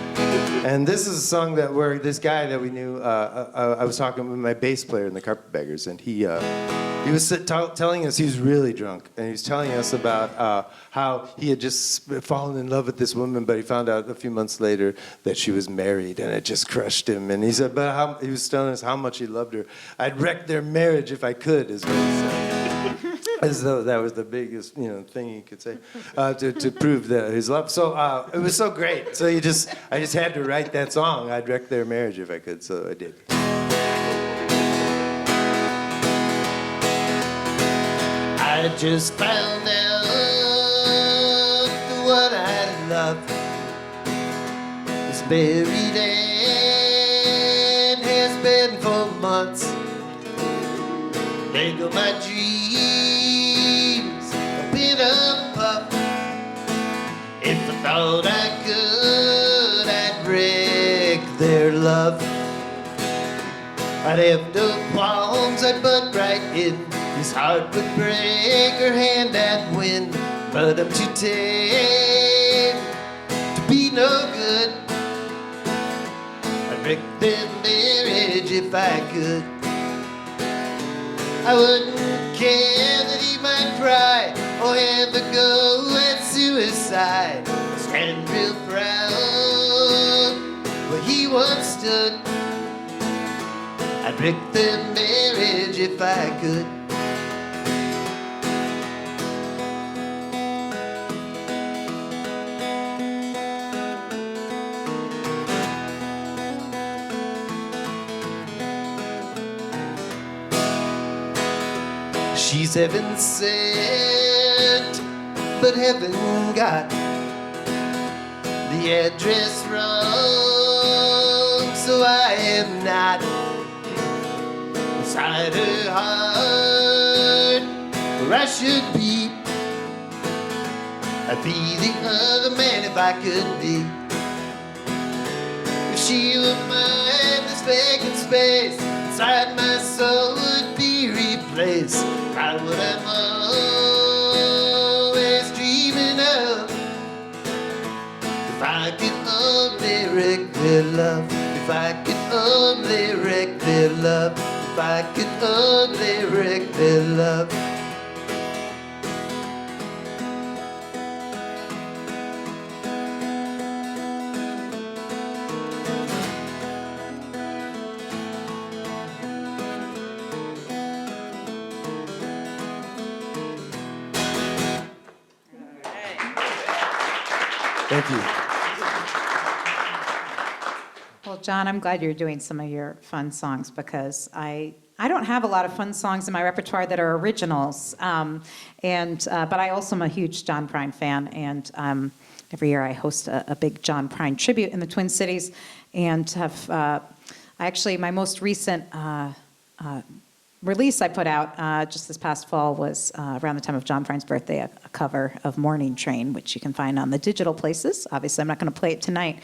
And this is a song where this guy that we knew, I was talking with my bass player in the Carpetbaggers, and he was telling us he was really drunk, and he was telling us about how he had just fallen in love with this woman, but he found out a few months later that she was married, and it just crushed him. And he said, he was telling us how much he loved her. "I'd wreck their marriage if I could," is what he said. As though that was the biggest, thing he could say to prove that his love. So it was so great. So I just had to write that song. "I'd wreck their marriage if I could," so I did. I just found out the one I love is buried and has been for months. There go my dreams up in a puff. If I thought I could, I'd wreck their love. I'd have no qualms, I'd butt right in. His heart would break, her hand I'd win. But I'm too tame to be no good. I'd wreck their marriage if I could. I wouldn't care that he might cry or ever go at suicide. Stand real proud where he once stood. I'd wreck their marriage if I could. She's heaven sent, but heaven got the address wrong, so I am not inside her heart where I should be. I'd be the other man if I could be. If she were mine, this vacant space inside my soul would be replaced by what I'm always dreaming of. If I could only wreck their love, if I could only wreck their love, if I could only wreck their love. Thank you. Well, John, I'm glad you're doing some of your fun songs because I don't have a lot of fun songs in my repertoire that are originals, but I also am a huge John Prine fan, and every year I host a big John Prine tribute in the Twin Cities, and have actually my most recent release I put out just this past fall was around the time of John Prine's birthday, a cover of Morning Train, which you can find on the digital places. Obviously, I'm not going to play it tonight.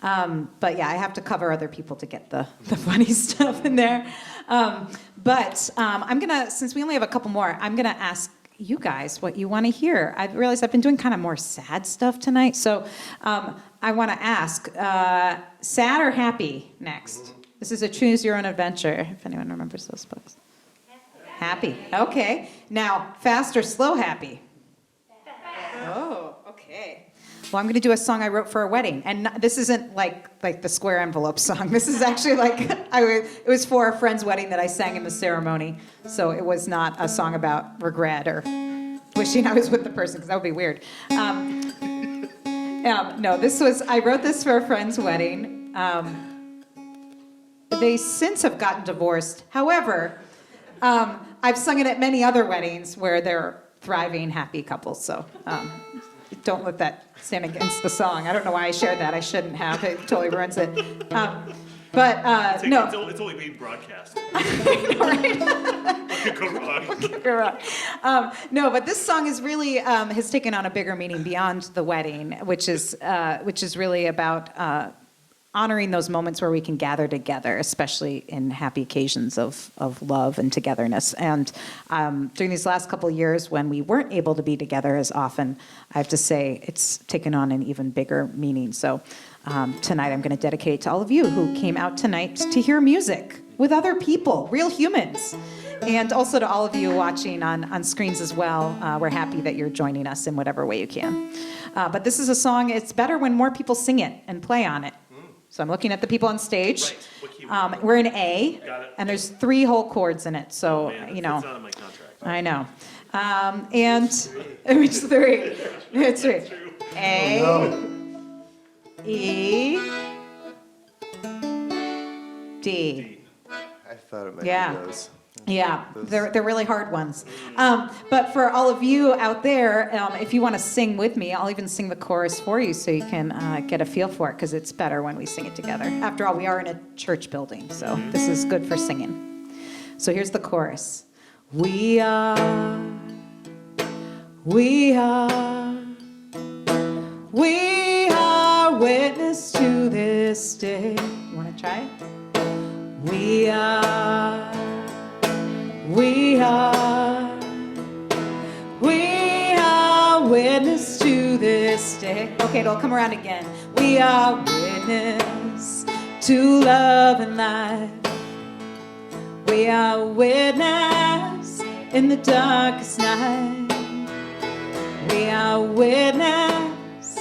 But yeah, I have to cover other people to get the funny stuff in there. I'm going to, since we only have a couple more, I'm going to ask you guys what you want to hear. I realized I've been doing kind of more sad stuff tonight, so I want to ask, sad or happy next? This is a Choose Your Own Adventure, if anyone remembers those books. Happy. Okay. Now, fast or slow happy? Oh, okay. Well, I'm going to do a song I wrote for a wedding, and this isn't like the square envelope song. This is actually it was for a friend's wedding that I sang in the ceremony, so it was not a song about regret or wishing I was with the person, because that would be weird. No, I wrote this for a friend's wedding. They since have gotten divorced. However, I've sung it at many other weddings where they're thriving, happy couples, so don't let that stand against the song. I don't know why I shared that. I shouldn't have. It totally ruins it. No. It's only being broadcast. Right? Could go wrong. Could go wrong. No, but this song is really has taken on a bigger meaning beyond the wedding, which is really about honoring those moments where we can gather together, especially in happy occasions of love and togetherness. And during these last couple of years when we weren't able to be together as often, I have to say it's taken on an even bigger meaning. So tonight I'm going to dedicate to all of you who came out tonight to hear music with other people, real humans. And also to all of you watching on screens as well. We're happy that you're joining us in whatever way you can. But this is a song, it's better when more people sing it and play on it. So I'm looking at the people on stage. Right. What key We're in A, Got it. and there's 3 whole chords in it. So, Man, you know, it's not in my contract. I know. And it's 3. It's 3. A, E, D. I thought it might Yeah. be those. Yeah, they're really hard ones. But for all of you out there, if you want to sing with me, I'll even sing the chorus for you so you can get a feel for it, because it's better when we sing it together. After all, we are in a church building, so this is good for singing. So here's the chorus. We are witness to this day. You want to try it? We are witness to this day. Okay, it'll come around again. We are witness to love and life. We are witness in the darkest night. We are witness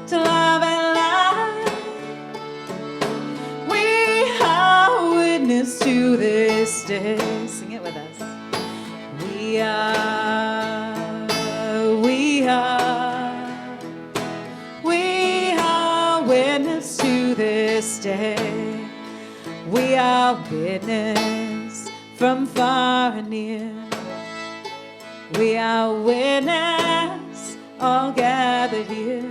to love and life. We are witness to this day. Sing it with us. We are witness to this day. We are witness from far and near. We are witness all gathered here.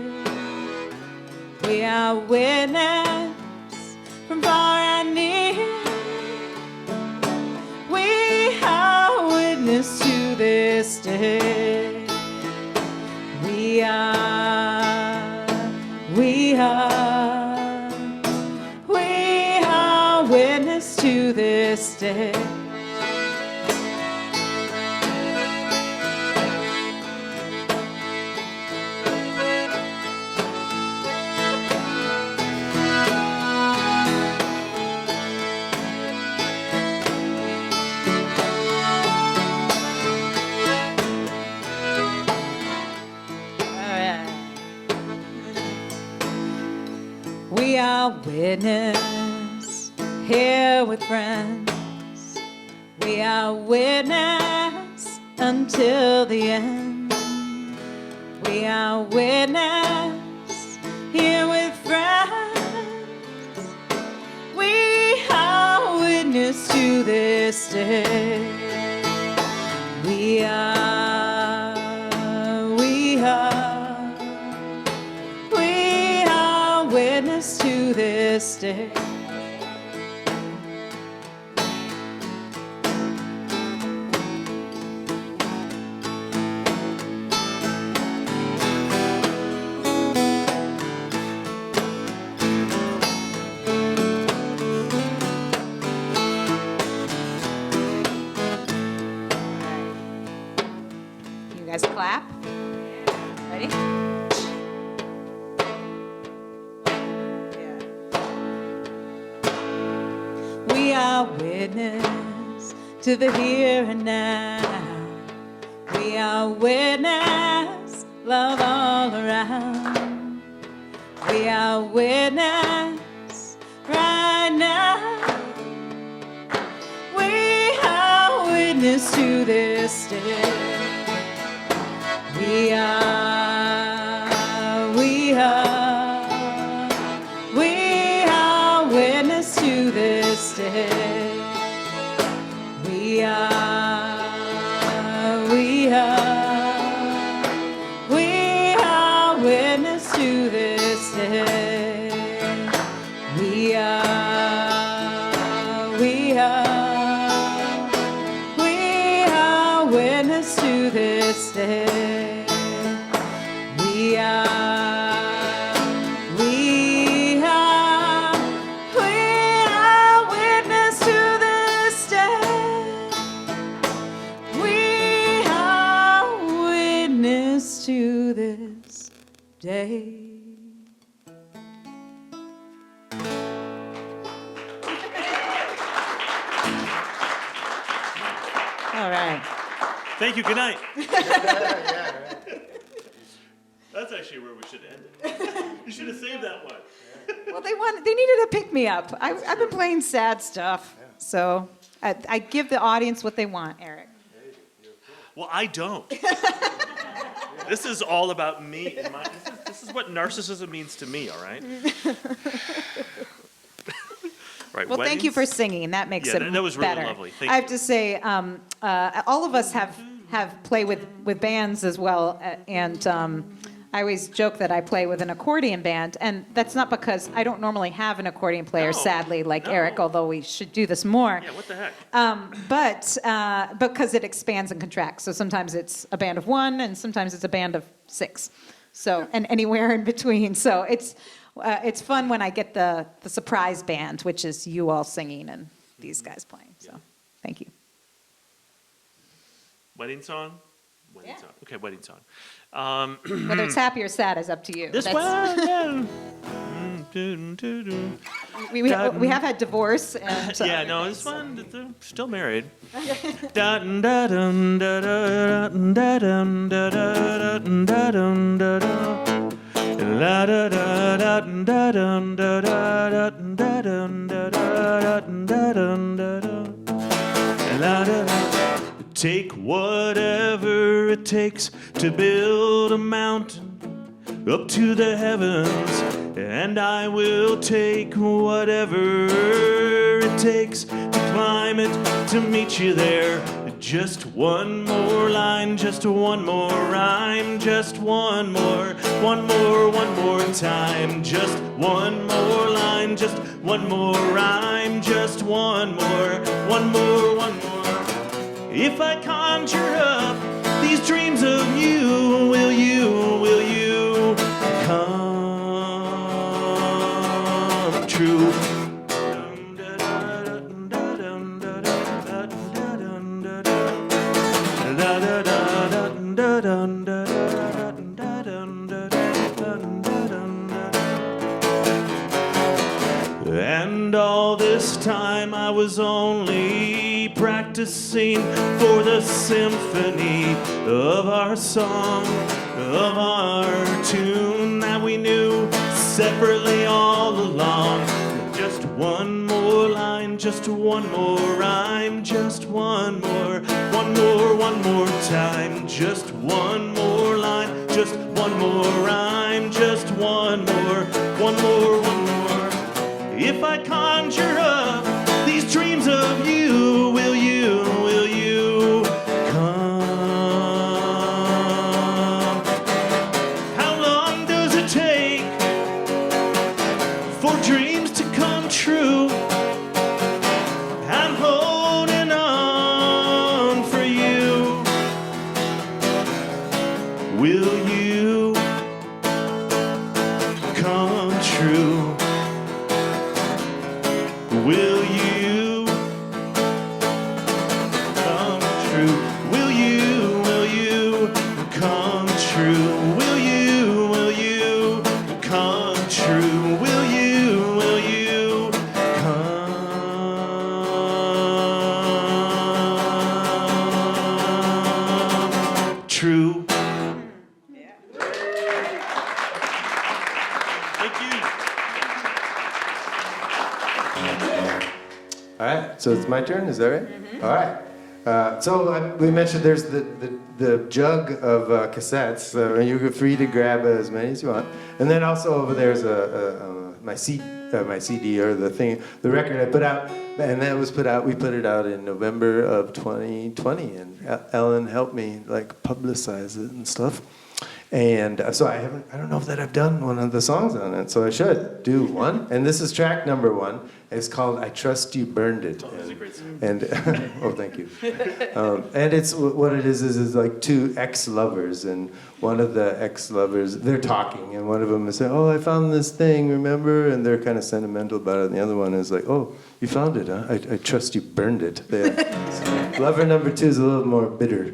We are witness from far and near. We are witness to this day. We are witness to this day. We are witness here with friends. We are witness until the end. We are witness here with friends. We are witness to this day. We are witness to this day. You are witness to the here and now. We are witness, love all around. We are witness right now. We are witness to this day. We are witness to this day. We are witness to this day. We are witness to this day. We are witness to this day. We are witness to this day. All right. Thank you. Good night. Yeah, right. That's actually where we should end it. You should have saved that one. Well, they needed a pick-me-up. I've been playing sad stuff, so I give the audience what they want, Erik. Well, I don't. This is all about me. And this is what narcissism means to me, all right? Right, Well, thank you for singing. That makes it that was really better. lovely. Thank I have to say, all of us have played with bands as well, and I always joke that I play with an accordion band, and that's not because I don't normally have an accordion player, sadly, like Erik, although we should do this more. Yeah, what the heck? But because it expands and contracts. So sometimes it's a band of one, and sometimes it's a band of six. So, and anywhere in between. So it's fun when I get the surprise band, which is you all singing and these guys playing. So, thank you. Wedding song? Wedding Yeah. song. Okay, wedding song. Whether it's happy or sad is up to you. This That's- one, we have had divorce. And, yeah, no, this one, they're still married. Take whatever it takes to build a mountain up to the heavens, and I will take whatever it takes to climb it to meet you there. Just one more line, just one more rhyme, just one more time. Just one more line, just one more rhyme, just one more. If I conjure up these dreams of you, will you come true? And all this time I was only practicing for the symphony of our song, of our tune that we knew separately all along. Just one more line, just one more rhyme, just one more time. Just one more line, just one more rhyme, just one more. If I conjure up these dreams of you, will you come? How long does it take for dreams to come true? I'm holding on for you. Will you come true? Will you come true? Will you come true? Will you come true? Will you come All right, so it's my turn, is that right? All right. We mentioned there's the jug of cassettes, so you're free to grab as many as you want. And then also over there's my CD or the record I put out, and that was we put it out in November of 2020, and Ellen helped me like publicize it and stuff. And so I don't know if that I've done one of the songs on it, so I should do one. And this is track number 1. It's called "I Trust You Burned It." Oh, that's a great song. And oh, thank you. And it's what it is like 2 ex-lovers, and one of the ex-lovers, they're talking, and one of them is saying, "Oh, I found this thing, remember?" And they're kind of sentimental about it. And the other one is like, "Oh, you found it, huh? I trust you burned it." So, lover number 2 is a little more bitter.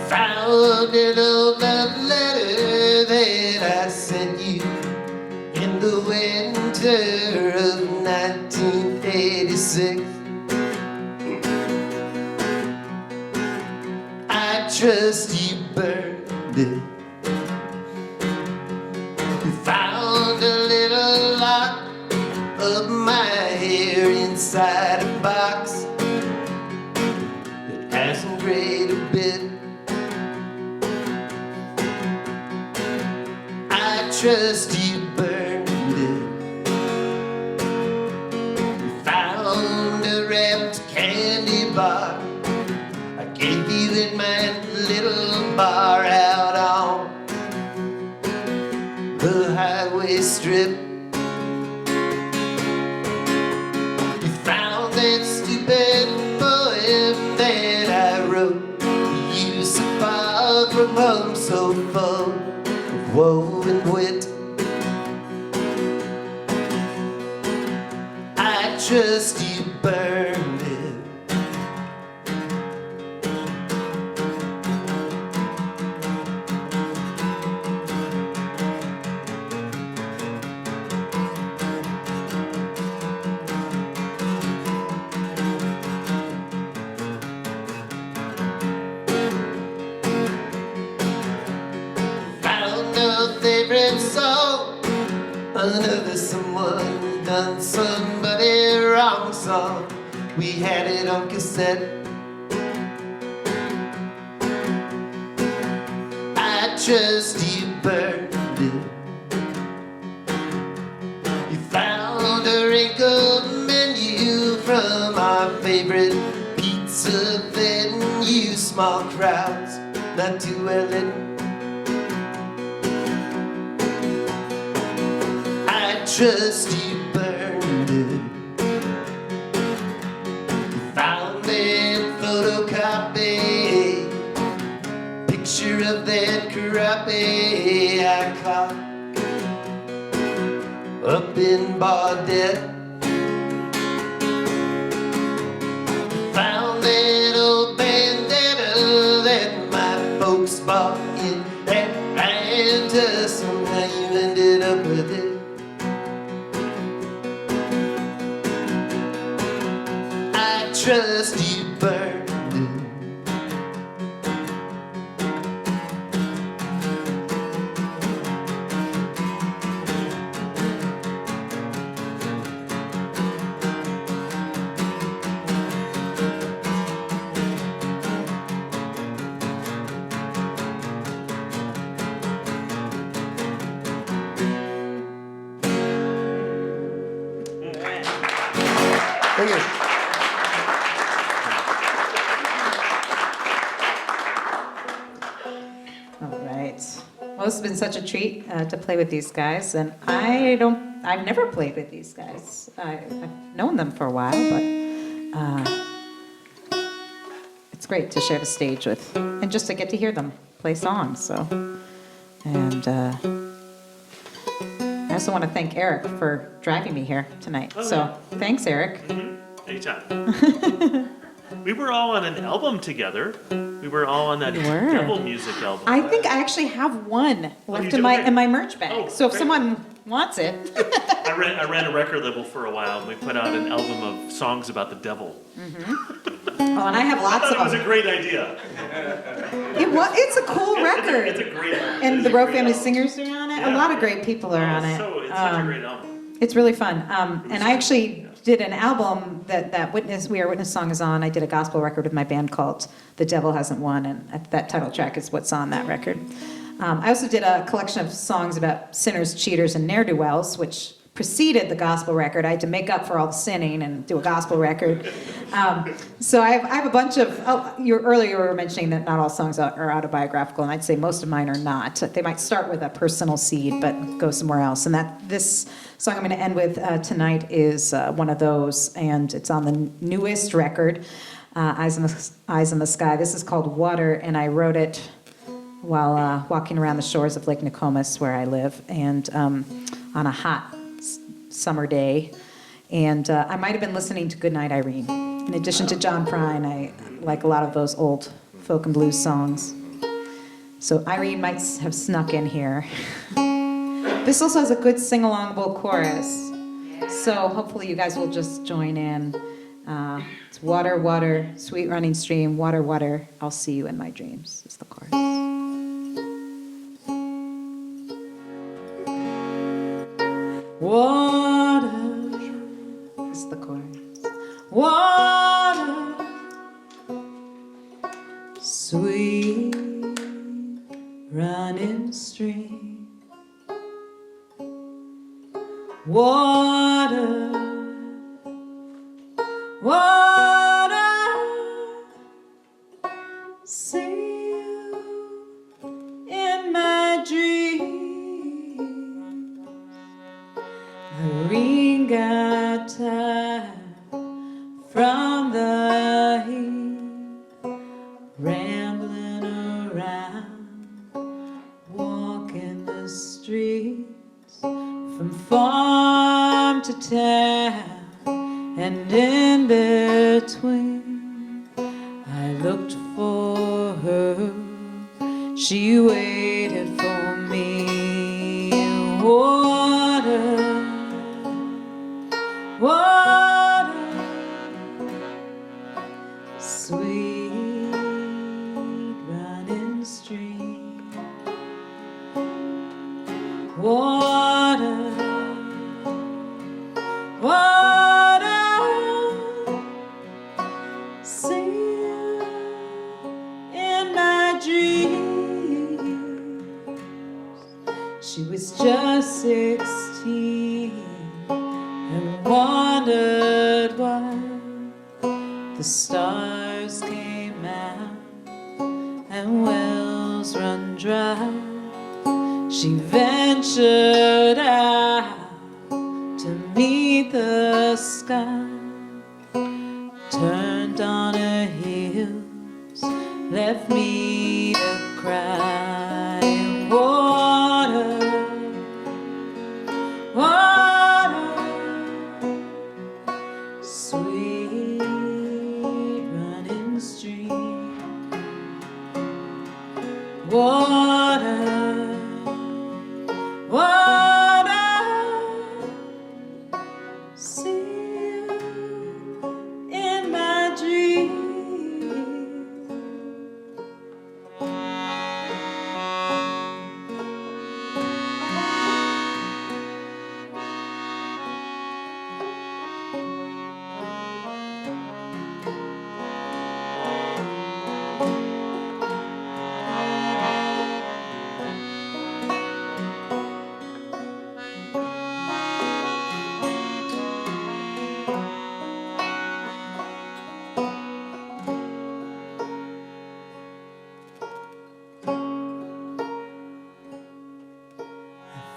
Found an old love letter that I sent you in the winter of 1986. I trust you burned it. You found a little lock of my hair inside a box that hasn't grayed a bit. I trust you burned it. You found a wrapped candy bar I gave you in my little bar out on the highway strip. You found that stupid poem that I wrote. You so far from home, so full of woe and wit. I trust you burned it. Found no favorite song, another someone done somebody wrong song. We had it on cassette. I trust you burned it. You found a wrinkled menu from our favorite pizza venue. Small crowds, not too well lit. I trust you burned it. You found that photocopy, picture of that crappie I caught up in Baudet. Found that old bandana that my folks bought in Atlanta. Somehow you ended up with it. I trust you burned it. Thank you. All right. Well, this has been such a treat to play with these guys, and I've never played with these guys. I've known them for a while, but it's great to share the stage with, and just to get to hear them play songs. So, and I also want to thank Erik for driving me here tonight. Oh, so, yeah. Thanks, Erik. Anytime. We were all on an album together. We were all on that We were. Devil Music album. I think I actually have one left you in do? my Okay. in my merch bag. Oh, so if great. someone wants it. I ran a record label for a while, and we put out an album of songs about the devil. Oh, and I have I lots thought it of was a them. great idea. It's a cool record. It's a great album. And It's the a Rowe great Family album. Singers are on it. A Yeah. lot of great people are on it. It's such a great album. It's really fun. And I actually did an album that We Are Witness song is on. I did a gospel record with my band called The Devil Hasn't Won, and that title track is what's on that record. I also did a collection of songs about sinners, cheaters, and ne'er-do-wells, which preceded the gospel record. I had to make up for all the sinning and do a gospel record. So I have a bunch of, earlier you were mentioning that not all songs are autobiographical, and I'd say most of mine are not. They might start with a personal seed, but go somewhere else. And this song I'm going to end with tonight is one of those, and it's on the newest record, Eyes in the Sky. This is called Water, and I wrote it while walking around the shores of Lake Nokomis, where I live, and on a hot summer day. And I might have been listening to Goodnight Irene. In addition to John Prine, I like a lot of those old folk and blues songs. So Irene might have snuck in here. This also has a good sing-alongable chorus. So hopefully you guys will just join in. It's water, water, sweet running stream, water, water, I'll see you in my dreams, is the chorus. Water is the chorus. Water, sweet running stream. Water, water, see you in my dreams. Irene got tired from the heat, rambling around, walking the streets from farm to town, and in between I looked for her, she waited for me. Water, water, sweet running stream. Water, water, see you in my dreams. She was just 16 and wondered why the stars came out and wells run dry. She ventured out to meet the sky, turned on her heels, left me to cry. Water, water, sweet running stream. Water, water, see you in my dreams.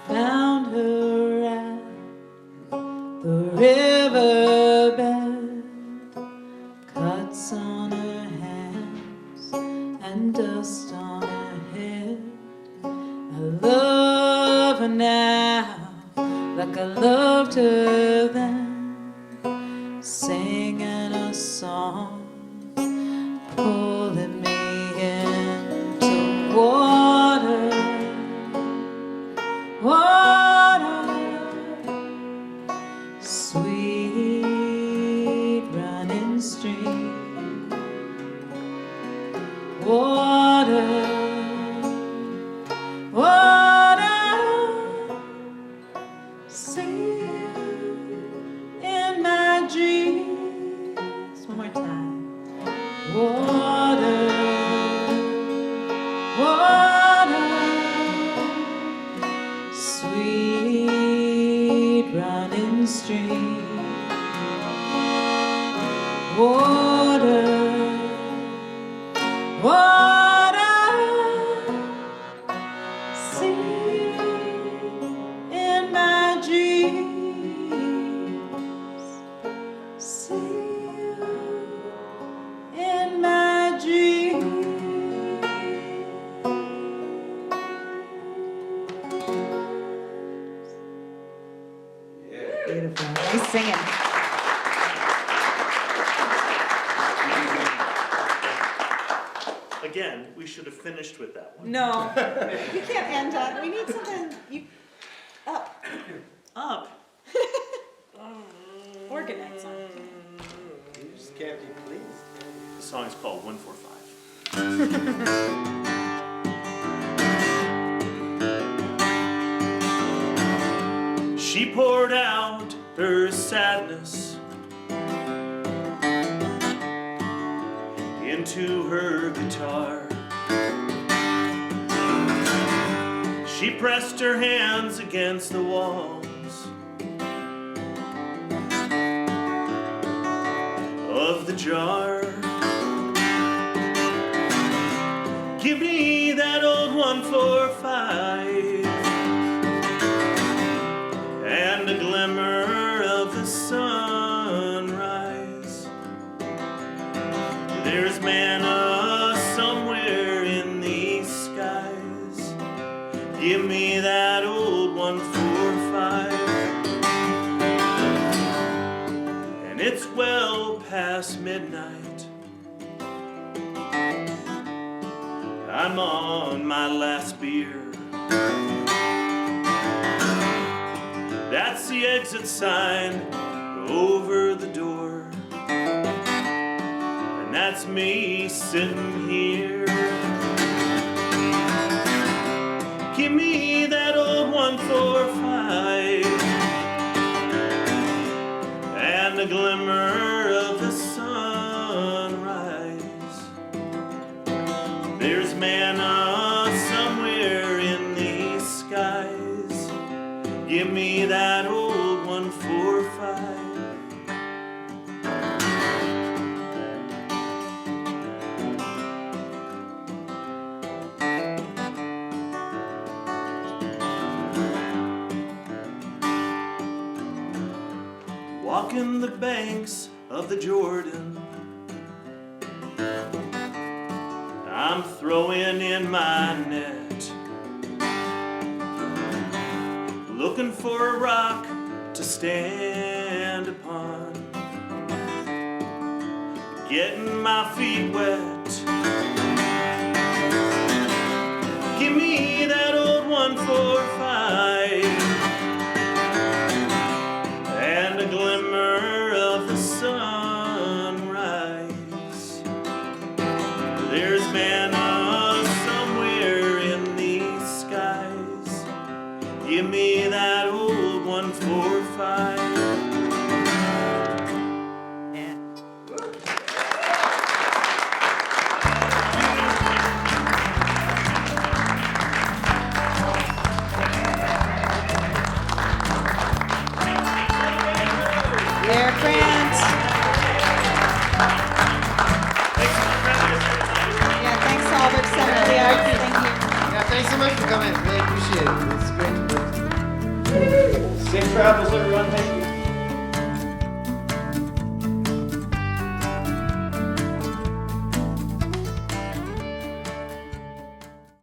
Found her at the riverbed, cuts on her hands and dust on her head. I love her now like I loved her then, singing a song, pulling me into water. Water, the stream. Water, water, sing in my dreams, sing in my dreams. Beautiful. Nice singing. Again, we should have finished with that one. No, you can't end on. We need something. Up. Up. Organize on. You just can't be pleased. The song is called 145. She poured out her sadness into her guitar. She pressed her hands against the walls of the jar. Give me that old 145 and a glimmer of the sunrise. There's manna somewhere in these skies. Give me that old 145. And it's well past midnight. I'm on my last beer. That's the exit sign over the door. And that's me sitting here. Give me that old 145 and a glimmer of the sunrise. There's manna somewhere in these skies. Give me that old 145. Walking the banks of the Jordan, I'm throwing in my net, looking for a rock to stand upon, getting my feet wet. Give me that old 145 and a glimmer of the sunrise. There's manna somewhere in these skies. Give me that old 145. Erik Brandt. Yeah, thanks to Hallberg Center for the Arts. Thank you. Yeah, thanks so much for coming. Really appreciate it. It's great to work. Safe travels, everyone. Thank you.